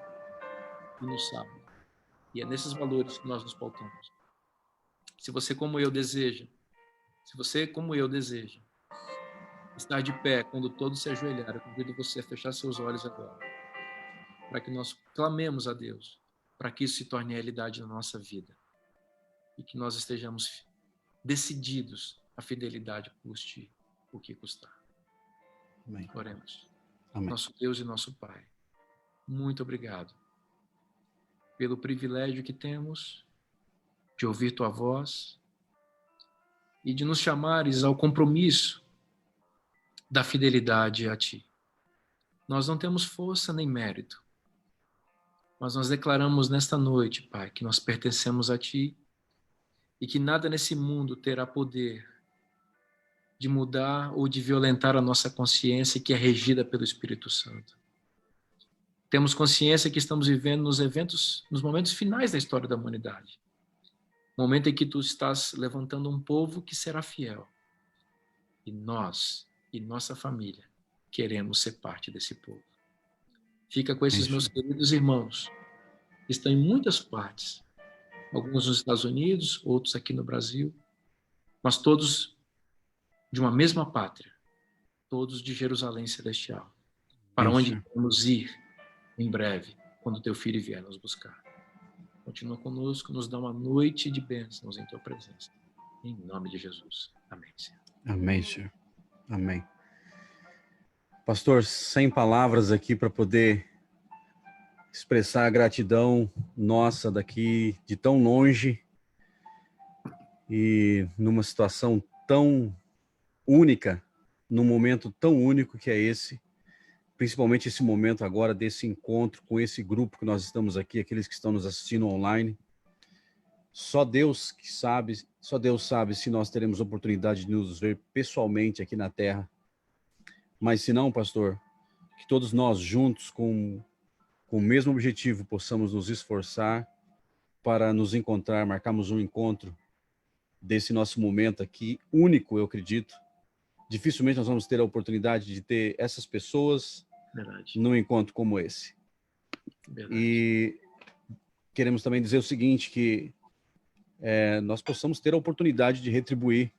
e no sábado. E é nesses valores que nós nos pautamos. Se você, como eu, deseja estar de pé quando todos se ajoelharem, eu convido você a fechar seus olhos agora, para que nós clamemos a Deus, para que isso se torne realidade na nossa vida e que nós estejamos decididos à fidelidade, custe o que custar. Amém. Oremos. Amém. Nosso Deus e nosso Pai, muito obrigado pelo privilégio que temos de ouvir Tua voz e de nos chamares ao compromisso da fidelidade a Ti. Nós não temos força nem mérito, mas nós declaramos nesta noite, Pai, que nós pertencemos a Ti e que nada nesse mundo terá poder de mudar ou de violentar a nossa consciência, que é regida pelo Espírito Santo. Temos consciência que estamos vivendo nos momentos finais da história da humanidade. Momento em que Tu estás levantando um povo que será fiel. E nós e nossa família queremos ser parte desse povo. Fica com esses meus queridos irmãos, que estão em muitas partes, alguns nos Estados Unidos, outros aqui no Brasil, mas todos de uma mesma pátria, todos de Jerusalém Celestial, para onde vamos ir em breve, quando Teu Filho vier nos buscar. Continua conosco, nos dá uma noite de bênçãos em Tua presença. Em nome de Jesus. Amém, Senhor. Amém, Senhor. Amém. Pastor, sem palavras aqui para poder expressar a gratidão nossa daqui, de tão longe, e numa situação tão única, num momento tão único que é esse, principalmente esse momento agora desse encontro com esse grupo que nós estamos aqui, aqueles que estão nos assistindo online. Só Deus sabe se nós teremos oportunidade de nos ver pessoalmente aqui na Terra. Mas se não, pastor, que todos nós juntos, com o mesmo objetivo, possamos nos esforçar para nos encontrar, marcarmos um encontro desse nosso momento aqui, único, eu acredito. Dificilmente nós vamos ter a oportunidade de ter essas pessoas num encontro como esse. Verdade. E queremos também dizer o seguinte, que nós possamos ter a oportunidade de retribuir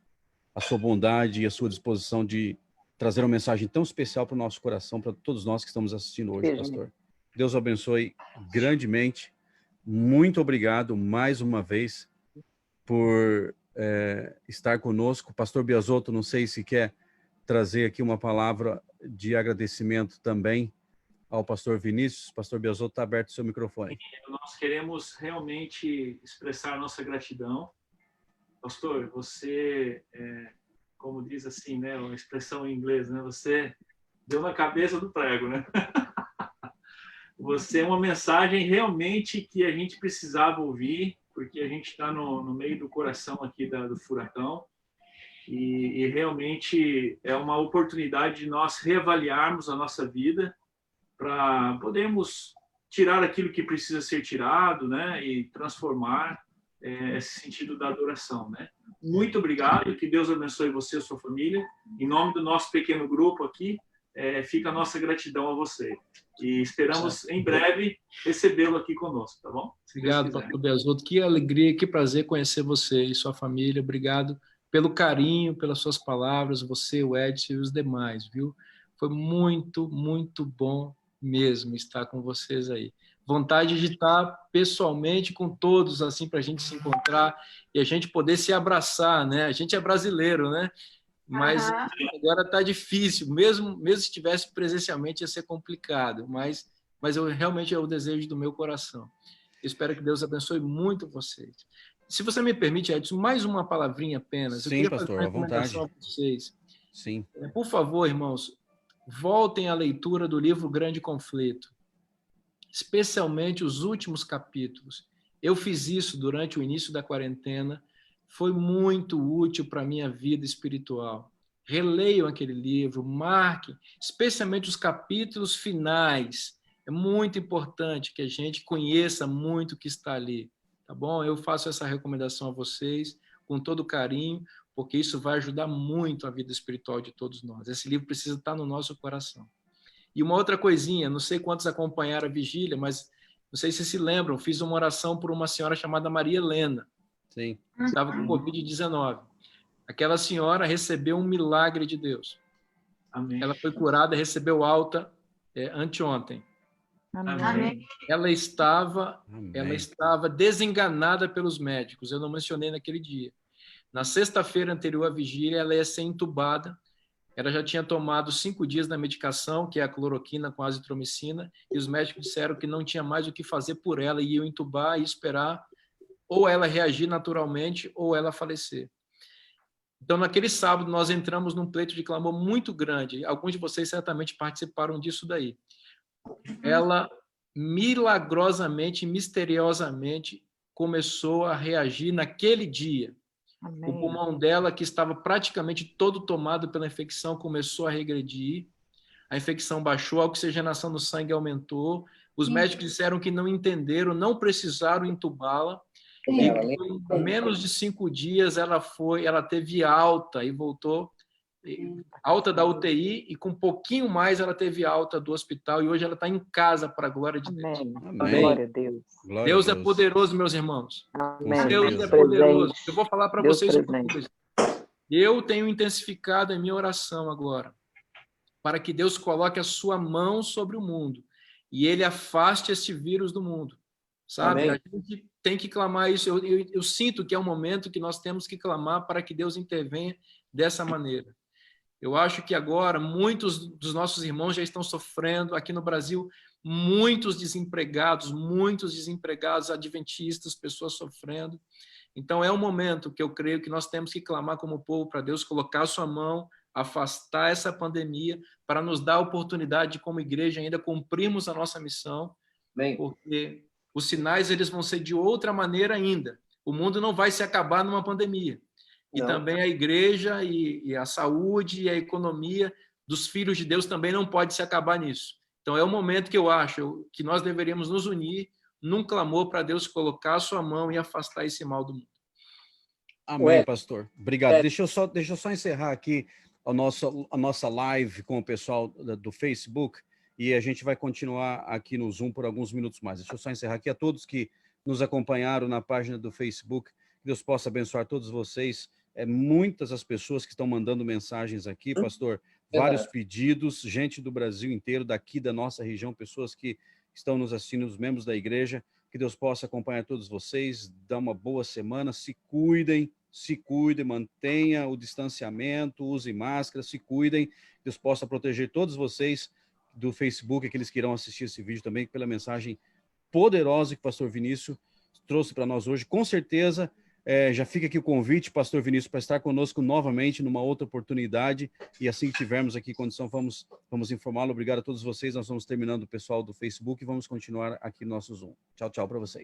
a sua bondade e a sua disposição de trazer uma mensagem tão especial para o nosso coração, para todos nós que estamos assistindo hoje, pastor. Deus abençoe grandemente. Muito obrigado mais uma vez por estar conosco. Pastor Biasotto, não sei se quer trazer aqui uma palavra de agradecimento também ao pastor Vinícius. Pastor Biasotto, está aberto o seu microfone. Nós queremos realmente expressar nossa gratidão. Pastor, você, como diz assim, né, uma expressão em inglês, né, você deu na cabeça do prego, né? Você é uma mensagem realmente que a gente precisava ouvir, porque a gente está no meio do coração aqui do furacão, e realmente é uma oportunidade de nós reavaliarmos a nossa vida para podermos tirar aquilo que precisa ser tirado, né, e transformar esse sentido da adoração, né? Muito obrigado, que Deus abençoe você e a sua família. Em nome do nosso pequeno grupo aqui, fica a nossa gratidão a você. E esperamos em breve recebê-lo aqui conosco, tá bom? Obrigado, pastor Biasotto. Que alegria, que prazer conhecer você e sua família. Obrigado pelo carinho, pelas suas palavras, você, o Edson e os demais, viu? Foi muito, muito bom mesmo estar com vocês aí. Vontade de estar pessoalmente com todos, assim, para a gente se encontrar e a gente poder se abraçar, né? A gente é brasileiro, né? Mas agora está difícil, mesmo se estivesse presencialmente ia ser complicado, mas realmente é o desejo do meu coração. Eu espero que Deus abençoe muito vocês. Se você me permite, Edson, mais uma palavrinha apenas. Sim, pastor, à vontade. A vocês. Sim. Por favor, irmãos, voltem à leitura do livro Grande Conflito, especialmente os últimos capítulos. Eu fiz isso durante o início da quarentena, foi muito útil para a minha vida espiritual. Releiam aquele livro, marquem, especialmente os capítulos finais. É muito importante que a gente conheça muito o que está ali, tá bom? Eu faço essa recomendação a vocês com todo carinho, porque isso vai ajudar muito a vida espiritual de todos nós. Esse livro precisa estar no nosso coração. E uma outra coisinha, não sei quantos acompanharam a vigília, mas não sei se lembram, fiz uma oração por uma senhora chamada Maria Helena. Sim. Estava com Covid-19. Aquela senhora recebeu um milagre de Deus. Amém. Ela foi curada, recebeu alta anteontem. Amém. Ela estava desenganada pelos médicos. Eu não mencionei naquele dia. Na sexta-feira anterior à vigília, ela ia ser entubada. Ela já tinha tomado 5 dias da medicação, que é a cloroquina com azitromicina, e os médicos disseram que não tinha mais o que fazer por ela, e iam entubar e esperar ou ela reagir naturalmente ou ela falecer. Então, naquele sábado, nós entramos num pleito de clamor muito grande. Alguns de vocês certamente participaram disso daí. Ela, milagrosamente, misteriosamente, começou a reagir naquele dia. Amém. O pulmão dela, que estava praticamente todo tomado pela infecção, começou a regredir. A infecção baixou, a oxigenação no sangue aumentou. Os médicos disseram que não entenderam, não precisaram entubá-la. E em menos de 5 dias ela teve alta e voltou, alta da UTI, e com um pouquinho mais ela teve alta do hospital, e hoje ela está em casa, para a glória de Deus. Amém. Glória a Deus. Deus é poderoso, meus irmãos. Amém. Deus é poderoso. Eu vou falar para vocês uma coisa. Eu tenho intensificado a minha oração agora, para que Deus coloque a sua mão sobre o mundo e ele afaste este vírus do mundo. Sabe? Amém. A gente tem que clamar isso. Eu sinto que é um momento que nós temos que clamar para que Deus intervenha dessa maneira. Eu acho que agora muitos dos nossos irmãos já estão sofrendo. Aqui no Brasil, muitos desempregados adventistas, pessoas sofrendo. Então, é um momento que eu creio que nós temos que clamar como povo para Deus colocar a sua mão, afastar essa pandemia, para nos dar a oportunidade de, como igreja, ainda cumprirmos a nossa missão, porque os sinais eles vão ser de outra maneira ainda. O mundo não vai se acabar numa pandemia. E também a igreja e a saúde e a economia dos filhos de Deus também não pode se acabar nisso. Então, é o momento que eu acho que nós deveríamos nos unir num clamor para Deus colocar a sua mão e afastar esse mal do mundo. Amém, pastor. Obrigado. Deixa eu só encerrar aqui a nossa live com o pessoal do Facebook e a gente vai continuar aqui no Zoom por alguns minutos mais. Deixa eu só encerrar aqui a todos que nos acompanharam na página do Facebook. Que Deus possa abençoar todos vocês. Muitas as pessoas que estão mandando mensagens aqui, pastor, vários pedidos, gente do Brasil inteiro, daqui da nossa região, pessoas que estão nos assistindo, os membros da igreja, que Deus possa acompanhar todos vocês, dar uma boa semana, se cuidem, mantenha o distanciamento, use máscara, se cuidem, Deus possa proteger todos vocês do Facebook, aqueles que irão assistir esse vídeo também, pela mensagem poderosa que o pastor Vinícius trouxe para nós hoje, com certeza. Já fica aqui o convite, pastor Vinícius, para estar conosco novamente numa outra oportunidade, e assim que tivermos aqui condição, vamos informá-lo. Obrigado a todos vocês. Nós vamos terminando o pessoal do Facebook e vamos continuar aqui no nosso Zoom. Tchau, tchau para vocês.